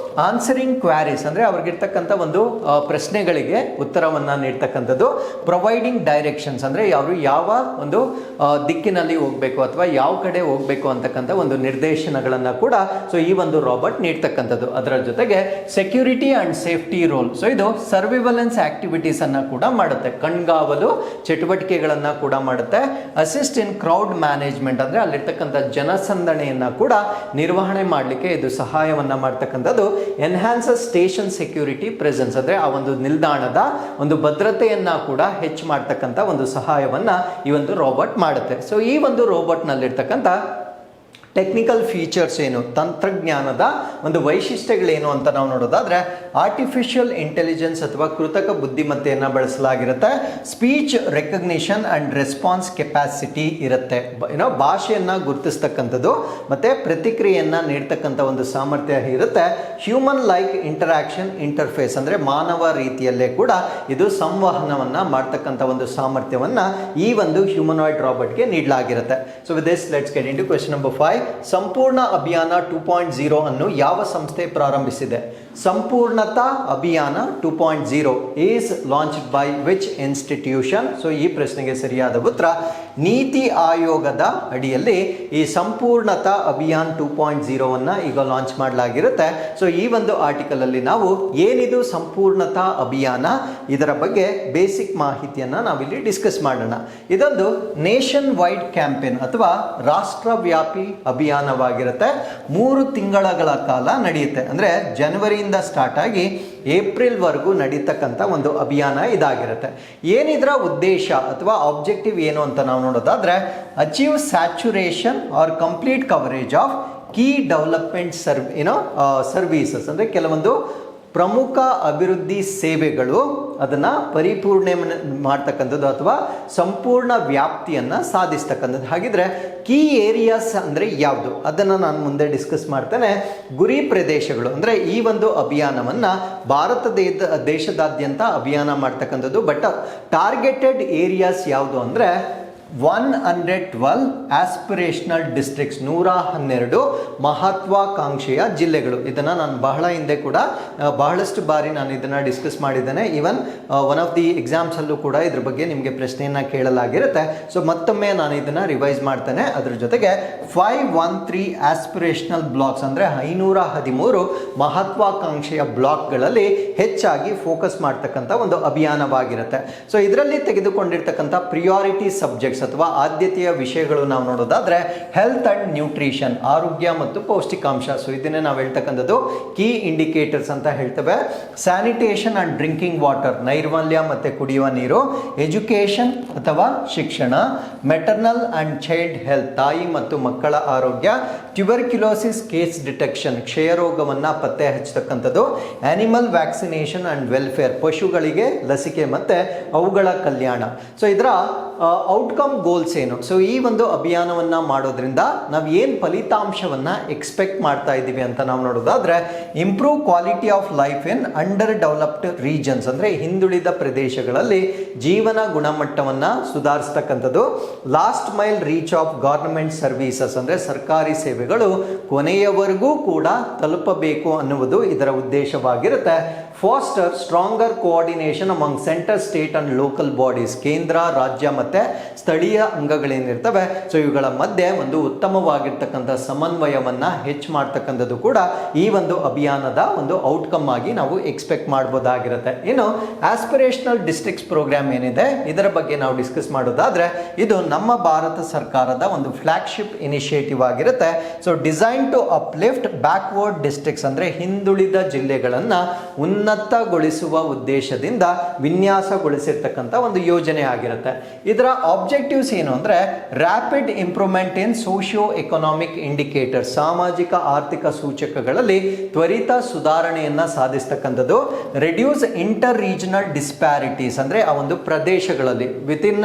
Speaker 1: ಆನ್ಸರಿಂಗ್ ಕ್ವಾರೀಸ್ ಅಂದ್ರೆ ಅವ್ರಿಗಿರ್ತಕ್ಕಂಥ ಒಂದು ಪ್ರಶ್ನೆಗಳಿಗೆ ಉತ್ತರವನ್ನ ನೀಡ್ತಕ್ಕಂಥದ್ದು. ಪ್ರೊವೈಡಿಂಗ್ ಡೈರೆಕ್ಷನ್ಸ್ ಅಂದ್ರೆ ಅವರು ಯಾವ ಒಂದು ದಿಕ್ಕಿನಲ್ಲಿ ಹೋಗ್ಬೇಕು ಅಥವಾ ಯಾವ ಕಡೆ ಹೋಗ್ಬೇಕು ಅಂತಕ್ಕಂಥ ಒಂದು ನಿರ್ದೇಶನಗಳನ್ನ ಕೂಡ ಸೊ ಈ ಒಂದು ರೋಬೋಟ್ ನೀಡ್ತಕ್ಕಂಥದ್ದು. ಅದರ ಜೊತೆಗೆ security and safety role. So ಇದು ಸರ್ವಿವಲೆನ್ಸ್ ಆಕ್ಟಿವಿಟೀಸ್ ಅನ್ನ ಕೂಡ ಮಾಡುತ್ತೆ, ಕಣ್ಗಾವಲು ಚಟುವಟಿಕೆಗಳನ್ನ ಕೂಡ ಮಾಡುತ್ತೆ. ಅಸಿಸ್ಟ್ ಇನ್ ಕ್ರೌಡ್ ಮ್ಯಾನೇಜ್ಮೆಂಟ್ ಅಂದ್ರೆ ಅಲ್ಲಿರ್ತಕ್ಕಂಥ ಜನಸಂದಣಿಯನ್ನ ಕೂಡ ನಿರ್ವಹಣೆ ಮಾಡಲಿಕ್ಕೆ ಇದು ಸಹಾಯವನ್ನ ಮಾಡ್ತಕ್ಕಂಥದ್ದು. ಎನ್ಹಾನ್ಸಸ್ ಸ್ಟೇಷನ್ ಸೆಕ್ಯೂರಿಟಿ ಪ್ರೆಸೆನ್ಸ್ ಅಂದ್ರೆ ಆ ಒಂದು ನಿಲ್ದಾಣದ ಒಂದು ಭದ್ರತೆಯನ್ನ ಕೂಡ ಹೆಚ್ಚು ಮಾಡ್ತಕ್ಕಂಥ ಒಂದು ಸಹಾಯವನ್ನ ಈ ಒಂದು ರೋಬೋಟ್ ಮಾಡುತ್ತೆ. ಸೊ ಈ ಒಂದು ರೋಬೋಟ್ ನಲ್ಲಿರ್ತಕ್ಕಂಥ ಟೆಕ್ನಿಕಲ್ ಫೀಚರ್ಸ್ ಏನು, ತಂತ್ರಜ್ಞಾನದ ಒಂದು ವೈಶಿಷ್ಟ್ಯಗಳೇನು ಅಂತ ನಾವು ನೋಡೋದಾದ್ರೆ ಆರ್ಟಿಫಿಷಿಯಲ್ ಇಂಟೆಲಿಜೆನ್ಸ್ ಅಥವಾ ಕೃತಕ ಬುದ್ಧಿಮತ್ತೆಯನ್ನು ಬಳಸಲಾಗಿರುತ್ತೆ. Speech recognition and response capacity ಇರುತ್ತೆ, ಭಾಷೆಯನ್ನ ಗುರುತಿಸ್ತಕ್ಕಂಥದ್ದು ಮತ್ತೆ ಪ್ರತಿಕ್ರಿಯೆಯನ್ನ ನೀಡ್ತಕ್ಕಂಥ ಒಂದು ಸಾಮರ್ಥ್ಯ ಇರುತ್ತೆ. ಹ್ಯೂಮನ್ ಲೈಕ್ ಇಂಟರಾಕ್ಷನ್ ಇಂಟರ್ಫೇಸ್ ಅಂದ್ರೆ ಮಾನವ ರೀತಿಯಲ್ಲೇ ಕೂಡ ಇದು ಸಂವಹನವನ್ನ ಮಾಡ್ತಕ್ಕಂಥ ಒಂದು ಸಾಮರ್ಥ್ಯವನ್ನ ಈ ಒಂದು ಹ್ಯೂಮನಾಯ್ಡ್ ರಾಬೋಟ್ಗೆ ನೀಡಲಾಗಿರುತ್ತೆ. So with this let's get into question number 5. ಸಂಪೂರ್ಣ ಅಭಿಯಾನ 2.0 ಅನ್ನು ಯಾವ ಸಂಸ್ಥೆ ಪ್ರಾರಂಭಿಸಿದೆ? ಸಂಪೂರ್ಣತಾ ಅಭಿಯಾನ 2.0 is launched by which institution? So ಈ ಪ್ರಶ್ನೆಗೆ ಸರಿಯಾದ ಉತ್ತರ ನೀತಿ ಆಯೋಗದ ಅಡಿಯಲ್ಲಿ ಈ ಸಂಪೂರ್ಣತಾ ಅಭಿಯಾನ್ 2.0 ಅನ್ನ ಈಗ ಲಾಂಚ್ ಮಾಡಲಾಗಿರುತ್ತೆ. ಸೊ ಈ ಒಂದು ಆರ್ಟಿಕಲ್ ಅಲ್ಲಿ ನಾವು ಏನಿದು ಸಂಪೂರ್ಣತಾ ಅಭಿಯಾನ ಇದರ ಬಗ್ಗೆ ಬೇಸಿಕ್ ಮಾಹಿತಿಯನ್ನ ನಾವಿಲ್ಲಿ ಡಿಸ್ಕಸ್ ಮಾಡೋಣ. ಇದೊಂದು ನೇಷನ್ ವೈಡ್ ಕ್ಯಾಂಪೇನ್ ಅಥವಾ ರಾಷ್ಟ್ರವ್ಯಾಪಿ ಅಭಿಯಾನವಾಗಿರುತ್ತೆ. 3 ತಿಂಗಳ ಕಾಲ ನಡೆಯುತ್ತೆ. ಅಂದ್ರೆ ಜನವರಿಯಿಂದ ಸ್ಟಾರ್ಟ್ ಆಗಿ ಏಪ್ರಿಲ್ ವರೆಗೂ ನಡೀತಕ್ಕಂಥ ಒಂದು ಅಭಿಯಾನ ಇದಾಗಿರುತ್ತೆ. ಏನಿದ್ರ ಉದ್ದೇಶ ಅಥವಾ ಆಬ್ಜೆಕ್ಟಿವ್ ಏನು ಅಂತ ನಾವು ನೋಡೋದಾದ್ರೆ achieve saturation or complete coverage of key development services ಅಂದ್ರೆ ಕೆಲವೊಂದು ಪ್ರಮುಖ ಅಭಿವೃದ್ಧಿ ಸೇವೆಗಳು ಅದನ್ನು ಪರಿಪೂರ್ಣೆ ಮಾಡ್ತಕ್ಕಂಥದ್ದು ಅಥವಾ ಸಂಪೂರ್ಣ ವ್ಯಾಪ್ತಿಯನ್ನು ಸಾಧಿಸ್ತಕ್ಕಂಥದ್ದು. ಹಾಗಿದ್ರೆ ಕೀ ಏರಿಯಾಸ್ ಅಂದರೆ ಯಾವುದು ಅದನ್ನು ನಾನು ಮುಂದೆ ಡಿಸ್ಕಸ್ ಮಾಡ್ತೇನೆ. ಗುರಿ ಪ್ರದೇಶಗಳು ಅಂದರೆ ಈ ಒಂದು ಅಭಿಯಾನವನ್ನು ಭಾರತ ದೇಶದಾದ್ಯಂತ ಅಭಿಯಾನ ಮಾಡ್ತಕ್ಕಂಥದ್ದು. ಬಟ್ ಟಾರ್ಗೆಟೆಡ್ ಏರಿಯಾಸ್ ಯಾವುದು ಅಂದರೆ 112 ಆಸ್ಪಿರೇಷನಲ್ ಡಿಸ್ಟ್ರಿಕ್ಟ್ಸ್, 112 ಮಹತ್ವಾಕಾಂಕ್ಷೆಯ ಜಿಲ್ಲೆಗಳು. ಇದನ್ನು ನಾನು ಬಹಳ ಹಿಂದೆ ಕೂಡ ಬಹಳಷ್ಟು ಬಾರಿ ನಾನು ಇದನ್ನು ಡಿಸ್ಕಸ್ ಮಾಡಿದ್ದೇನೆ. ಈವನ್ ಒನ್ ಆಫ್ ದಿ ಎಕ್ಸಾಮ್ಸಲ್ಲೂ ಕೂಡ ಇದ್ರ ಬಗ್ಗೆ ನಿಮಗೆ ಪ್ರಶ್ನೆಯನ್ನು ಕೇಳಲಾಗಿರುತ್ತೆ. ಸೊ ಮತ್ತೊಮ್ಮೆ ನಾನು ಇದನ್ನು ರಿವೈಸ್ ಮಾಡ್ತೇನೆ. ಅದ್ರ ಜೊತೆಗೆ 513 ಆಸ್ಪಿರೇಷನಲ್ ಬ್ಲಾಕ್ಸ್ ಅಂದರೆ 513 ಮಹತ್ವಾಕಾಂಕ್ಷೆಯ ಬ್ಲಾಕ್ಗಳಲ್ಲಿ ಹೆಚ್ಚಾಗಿ ಫೋಕಸ್ ಮಾಡ್ತಕ್ಕಂಥ ಒಂದು ಅಭಿಯಾನವಾಗಿರುತ್ತೆ. ಸೊ ಇದರಲ್ಲಿ ತೆಗೆದುಕೊಂಡಿರ್ತಕ್ಕಂಥ ಪ್ರಿಯಾರಿಟಿ ಸಬ್ಜೆಕ್ಟ್ಸ್ ಅಥವಾ ಆದ್ಯತೆಯ ವಿಷಯಗಳು ನಾವು ನೋಡೋದಾದ್ರೆ ಹೆಲ್ತ್ ಅಂಡ್ ನ್ಯೂಟ್ರಿಷನ್, ಆರೋಗ್ಯ ಮತ್ತು ಪೌಷ್ಟಿಕಾಂಶ. ಸೊ ಇದನ್ನೇ ನಾವು ಹೇಳ್ತಕ್ಕಂಥದ್ದು ಕೀ ಇಂಡಿಕೇಟರ್ಸ್ ಅಂತ ಹೇಳ್ತೇವೆ. ಸ್ಯಾನಿಟೇಷನ್ ಅಂಡ್ ಡ್ರಿಂಕಿಂಗ್ ವಾಟರ್, ನೈರ್ಮಲ್ಯ ಮತ್ತು ಕುಡಿಯುವ ನೀರು. ಎಜುಕೇಷನ್ ಅಥವಾ ಶಿಕ್ಷಣ. ಮೆಟರ್ನಲ್ ಅಂಡ್ ಚೈಲ್ಡ್ ಹೆಲ್ತ್, ತಾಯಿ ಮತ್ತು ಮಕ್ಕಳ ಆರೋಗ್ಯ. ಟ್ಯೂಬರ್ಕ್ಯುಲೋಸಿಸ್ ಕೇಸ್ ಡಿಟೆಕ್ಷನ್, ಕ್ಷಯರೋಗವನ್ನು ಪತ್ತೆ ಹಚ್ಚತಕ್ಕಂಥದ್ದು. ಆನಿಮಲ್ ವ್ಯಾಕ್ಸಿನೇಷನ್ ಅಂಡ್ ವೆಲ್ಫೇರ್, ಪಶುಗಳಿಗೆ ಲಸಿಕೆ ಮತ್ತು ಅವುಗಳ ಕಲ್ಯಾಣ. ಸೊ ಇದರ ಔಟ್ಕಮ್ ಗೋಲ್ಸ್ ಏನು? ಸೊ ಈ ಒಂದು ಅಭಿಯಾನವನ್ನು ಮಾಡೋದ್ರಿಂದ ನಾವು ಏನು ಫಲಿತಾಂಶವನ್ನು ಎಕ್ಸ್ಪೆಕ್ಟ್ ಮಾಡ್ತಾ ಇದ್ದೀವಿ ಅಂತ ನಾವು ನೋಡೋದಾದ್ರೆ, improve quality of life in under developed regions ಅಂದರೆ ಹಿಂದುಳಿದ ಪ್ರದೇಶಗಳಲ್ಲಿ ಜೀವನ ಗುಣಮಟ್ಟವನ್ನು ಸುಧಾರಿಸ್ತಕ್ಕಂಥದ್ದು. Last mile reach of government services ಅಂದರೆ ಸರ್ಕಾರಿ ಸೇವೆಗಳು ಕೊನೆಯವರೆಗೂ ಕೂಡ ತಲುಪಬೇಕು ಅನ್ನುವುದು ಇದರ ಉದ್ದೇಶವಾಗಿರುತ್ತೆ. Faster stronger coordination among centre, state and local bodies, ಕೇಂದ್ರ, ರಾಜ್ಯ ಮತ್ತು ಸ್ಥಳೀಯ ಅಂಗಗಳೇನಿರ್ತವೆ ಸೊ ಇವುಗಳ ಮಧ್ಯೆ ಒಂದು ಉತ್ತಮವಾಗಿರ್ತಕ್ಕಂಥ ಸಮನ್ವಯವನ್ನು ಹೆಚ್ಚು ಮಾಡ್ತಕ್ಕಂಥದ್ದು ಕೂಡ ಈ ಒಂದು ಅಭಿಯಾನದ ಒಂದು ಔಟ್ಕಮ್ ಆಗಿ ನಾವು ಎಕ್ಸ್ಪೆಕ್ಟ್ ಮಾಡ್ಬೋದಾಗಿರುತ್ತೆ. ಇನ್ನು ಆಸ್ಪಿರೇಷನಲ್ ಡಿಸ್ಟ್ರಿಕ್ಟ್ಸ್ ಪ್ರೋಗ್ರಾಮ್ ಏನಿದೆ ಇದರ ಬಗ್ಗೆ ನಾವು ಡಿಸ್ಕಸ್ ಮಾಡೋದಾದ್ರೆ, ಇದು ನಮ್ಮ ಭಾರತ ಸರ್ಕಾರದ ಒಂದು ಫ್ಲಾಗ್ಶಿಪ್ ಇನಿಷಿಯೇಟಿವ್ ಆಗಿರುತ್ತೆ. So design to uplift backward districts ಅಂದರೆ ಹಿಂದುಳಿದ ಜಿಲ್ಲೆಗಳನ್ನು ಉನ್ನತಗೊಳಿಸುವ ಉದ್ದೇಶದಿಂದ ವಿನ್ಯಾಸಗೊಳಿಸಿರ್ತಕ್ಕಂಥ ಒಂದು ಯೋಜನೆ ಆಗಿರುತ್ತೆ. ಇದರ ಆಬ್ಜೆಕ್ಟಿವ್ಸ್ ಏನು ಅಂದರೆ, ರ್ಯಾಪಿಡ್ ಇಂಪ್ರೂವ್ಮೆಂಟ್ ಇನ್ ಸೋಷಿಯೋ ಎಕನಾಮಿಕ್ ಇಂಡಿಕೇಟರ್, ಸಾಮಾಜಿಕ ಆರ್ಥಿಕ ಸೂಚಕಗಳಲ್ಲಿ ತ್ವರಿತ ಸುಧಾರಣೆಯನ್ನು ಸಾಧಿಸ್ತಕ್ಕಂಥದ್ದು. ರೆಡ್ಯೂಸ್ ಇಂಟರ್ ರೀಜನಲ್ ಡಿಸ್ಪ್ಯಾರಿಟೀಸ್ ಅಂದರೆ ಆ ಒಂದು ಪ್ರದೇಶಗಳಲ್ಲಿ ವಿತಿನ್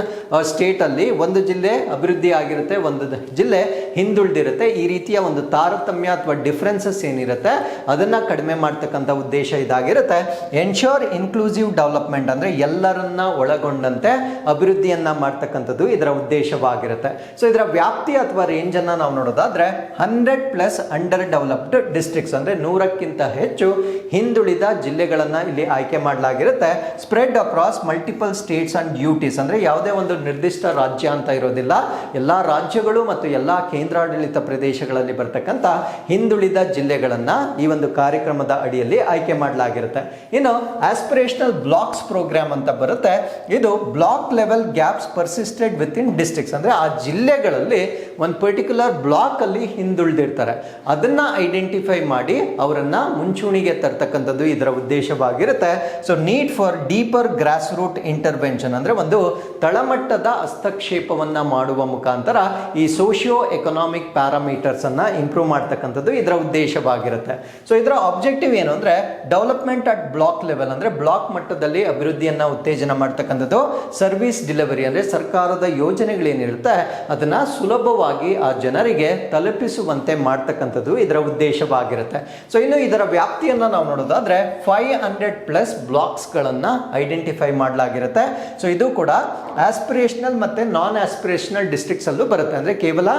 Speaker 1: ಸ್ಟೇಟಲ್ಲಿ ಒಂದು ಜಿಲ್ಲೆ ಅಭಿವೃದ್ಧಿ ಆಗಿರುತ್ತೆ, ಒಂದು ಜಿಲ್ಲೆ ಹಿಂದುಳಿದಿರುತ್ತೆ. ಈ ರೀತಿಯ ಒಂದು ತಾರತಮ್ಯ ಅಥವಾ ಡಿಫ್ರೆನ್ಸಸ್ ಏನಿರುತ್ತೆ ಅದನ್ನು ಕಡಿಮೆ ಮಾಡ್ತಕ್ಕಂಥ ಉದ್ದೇಶ ಇದಾಗಿರುತ್ತೆ. ಎನ್ಶೋರ್ ಇನ್ಕ್ಲೂಸಿವ್ ಡೆವಲಪ್ಮೆಂಟ್ ಅಂದರೆ ಎಲ್ಲರನ್ನ ಒಳಗೊಂಡಂತೆ ಅಭಿವೃದ್ಧಿಯನ್ನ ಮಾಡ್ತಕ್ಕಂಥದ್ದು ಇದರ ಉದ್ದೇಶವಾಗಿರುತ್ತೆ. ಸೊ ಇದರ ವ್ಯಾಪ್ತಿ ಅಥವಾ ರೇಂಜ್ ಅನ್ನ ನಾವು ನೋಡೋದಾದ್ರೆ 100+ ಅಂಡರ್ ಡೆವಲಪ್ಡ್ ಡಿಸ್ಟ್ರಿಕ್ಟ್ಸ್ ಅಂದರೆ 100ಕ್ಕಿಂತ ಹೆಚ್ಚು ಹಿಂದುಳಿದ ಜಿಲ್ಲೆಗಳನ್ನು ಇಲ್ಲಿ ಆಯ್ಕೆ ಮಾಡಲಾಗಿರುತ್ತೆ. Spread across multiple states and duties ಅಂದರೆ ಯಾವುದೇ ಒಂದು ನಿರ್ದಿಷ್ಟ ರಾಜ್ಯ ಅಂತ ಇರೋದಿಲ್ಲ, ಎಲ್ಲ ರಾಜ್ಯಗಳು ಮತ್ತು ಎಲ್ಲ ಕೇಂದ್ರಾಡಳಿತ ಪ್ರದೇಶಗಳಲ್ಲಿ ಬರ್ತಕ್ಕಂಥ ಹಿಂದುಳಿದ ಜಿಲ್ಲೆಗಳನ್ನು ಈ ಒಂದು ಕಾರ್ಯಕ್ರಮದ ಅಡಿಯಲ್ಲಿ ಆಯ್ಕೆ ಮಾಡಲಾಗಿರುತ್ತೆ. ಇನ್ನು ಆಸ್ಪಿರೇಷನಲ್ ಬ್ಲಾಕ್ಸ್ ಪ್ರೋಗ್ರಾಮ್ ಅಂತ ಬರುತ್ತೆ. ಇದು block level gaps persisted with in districts ಅಂದರೆ ಆ ಜಿಲ್ಲೆಗಳಲ್ಲಿ ಒಂದು ಪರ್ಟಿಕ್ಯುಲರ್ ಬ್ಲಾಕ್ ಅಲ್ಲಿ ಹಿಂದುಳಿದಿರ್ತಾರೆ, ಅದನ್ನ ಐಡೆಂಟಿಫೈ ಮಾಡಿ ಅವರನ್ನ ಮುಂಚೂಣಿಗೆ ತರ್ತಕ್ಕಂಥದ್ದು ಇದರ ಉದ್ದೇಶವಾಗಿರುತ್ತೆ. So need for deeper grass root intervention ಅಂದರೆ ಒಂದು ತಳಮಟ್ಟದ ಹಸ್ತಕ್ಷೇಪವನ್ನ ಮಾಡುವ ಮುಖಾಂತರ ಈ ಸೋಷಿಯೋ ಎಕನಾಮಿಕ್ ಪ್ಯಾರಾಮೀಟರ್ಸ್ ಅನ್ನ ಇಂಪ್ರೂವ್ ಮಾಡ್ತಕ್ಕಂಥದ್ದು ಇದರ ಉದ್ದೇಶವಾಗಿರುತ್ತೆ. ಸೊ ಇದರ ಆಬ್ಜೆಕ್ಟಿವ್ ಏನು ಅಂದರೆ, ಡೆವಲಪ್ಮೆಂಟ್ ಅಟ್ ಬ್ಲಾಕ್ ಲೆವೆಲ್ ಅಂದರೆ ಬ್ಲಾಕ್ ಮಟ್ಟದಲ್ಲಿ ಅಭಿವೃದ್ಧಿಯನ್ನ ಉತ್ತೇಜನ ಮಾಡ್ತಕ್ಕಂಥದ್ದು. ಸರ್ವಿಸ್ ಡೆಲಿವರಿ ಅಂದರೆ ಸರ್ಕಾರದ ಯೋಜನೆಗಳೇನಿರುತ್ತೆ ಅದನ್ನ ಸುಲಭವಾಗಿ ಆ ಜನರಿಗೆ ತಲುಪಿಸುವಂತೆ ಮಾಡ್ತಕ್ಕಂಥದ್ದು ಇದರ ಉದ್ದೇಶವಾಗಿರುತ್ತೆ. ಸೊ ಇನ್ನು ಇದರ ವ್ಯಾಪ್ತಿಯನ್ನು ನಾವು ನೋಡೋದಾದ್ರೆ 500+ ಬ್ಲಾಕ್ಸ್ಗಳನ್ನು ಐಡೆಂಟಿಫೈ ಮಾಡಲಾಗಿರುತ್ತೆ. ಸೊ ಇದು ಕೂಡ ಆಸ್ಪಿರೇಷನಲ್ ಮತ್ತು ನಾನ್ ಆಸ್ಪಿರೇಷನಲ್ ಡಿಸ್ಟ್ರಿಕ್ಟ್ಸ್ ಅಲ್ಲೂ ಬರುತ್ತೆ. ಅಂದರೆ ಕೇವಲ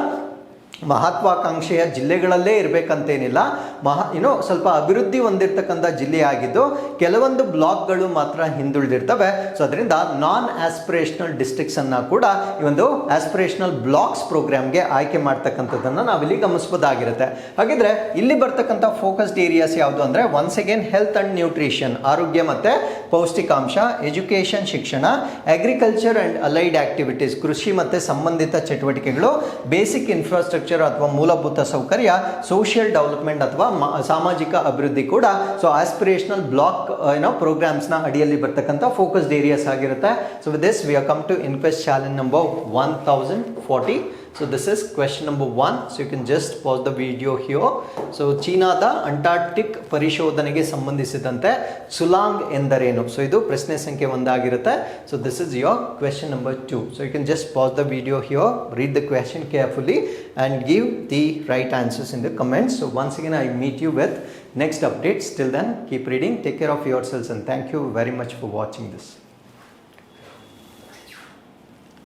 Speaker 1: ಮಹತ್ವಾಕಾಂಕ್ಷೆಯ ಜಿಲ್ಲೆಗಳಲ್ಲೇ ಇರಬೇಕಂತೇನಿಲ್ಲ, ಸ್ವಲ್ಪ ಅಭಿವೃದ್ಧಿ ಹೊಂದಿರತಕ್ಕಂಥ ಜಿಲ್ಲೆಯಾಗಿದ್ದು ಕೆಲವೊಂದು ಬ್ಲಾಕ್ಗಳು ಮಾತ್ರ ಹಿಂದುಳಿದಿರ್ತವೆ. ಸೊ ಅದರಿಂದ ನಾನ್ ಆಸ್ಪಿರೇಷನಲ್ ಡಿಸ್ಟ್ರಿಕ್ಟ್ಸ್ ಅನ್ನ ಕೂಡ ಈ ಒಂದು ಆಸ್ಪಿರೇಷನಲ್ ಬ್ಲಾಕ್ಸ್ ಪ್ರೋಗ್ರಾಮ್ಗೆ ಆಯ್ಕೆ ಮಾಡ್ತಕ್ಕಂಥದ್ದನ್ನು ನಾವಿಲ್ಲಿ ಗಮನಿಸಬಹುದಾಗಿರುತ್ತೆ. ಹಾಗಿದ್ರೆ ಇಲ್ಲಿ ಬರ್ತಕ್ಕಂಥ ಫೋಕಸ್ಡ್ ಏರಿಯಾಸ್ ಯಾವುದು ಅಂದರೆ, once again health and nutrition, ಆರೋಗ್ಯ ಮತ್ತು ಪೌಷ್ಟಿಕಾಂಶ, ಎಜುಕೇಷನ್ ಶಿಕ್ಷಣ, ಅಗ್ರಿಕಲ್ಚರ್ ಅಂಡ್ ಅಲೈಡ್ ಆಕ್ಟಿವಿಟೀಸ್, ಕೃಷಿ ಮತ್ತು ಸಂಬಂಧಿತ ಚಟುವಟಿಕೆಗಳು, ಬೇಸಿಕ್ ಇನ್ಫ್ರಾಸ್ಟ್ರಕ್ಚರ್ ಅಥವಾ ಮೂಲಭೂತ ಸೌಕರ್ಯ, ಸೋಷಿಯಲ್ ಡೆವಲಪ್ಮೆಂಟ್ ಅಥವಾ ಸಾಮಾಜಿಕ ಅಭಿವೃದ್ಧಿ ಕೂಡ ಸೊ ಆಸ್ಪಿರೇಷನಲ್ ಬ್ಲಾಕ್ ಪ್ರೋಗ್ರಾಮ್ಸ್ ನ ಅಡಿಯಲ್ಲಿ ಬರ್ತಕ್ಕಂಥ ಫೋಕಸ್ಡ್ ಏರಿಯಾಸ್ ಆಗಿರುತ್ತೆ. So with this we are come to inquest challenge number 1040. So this is question number 1. So you can just pause the video here. So ಚೀನಾದ Antarctic ಪರಿಶೋಧನೆಗೆ ಸಂಬಂಧಿಸಿದಂತೆ Xuelong ಎಂದರೇನು? So ಇದು ಪ್ರಶ್ನೆ ಸಂಖ್ಯೆ 1 ಆಗಿರುತ್ತೆ. So this is your question number 2. So you can just pause the video here, read the question carefully and give the right answers in the comments. So once again I meet you with next updates. Till then, keep reading, take care of yourselves, and thank you very much for watching this.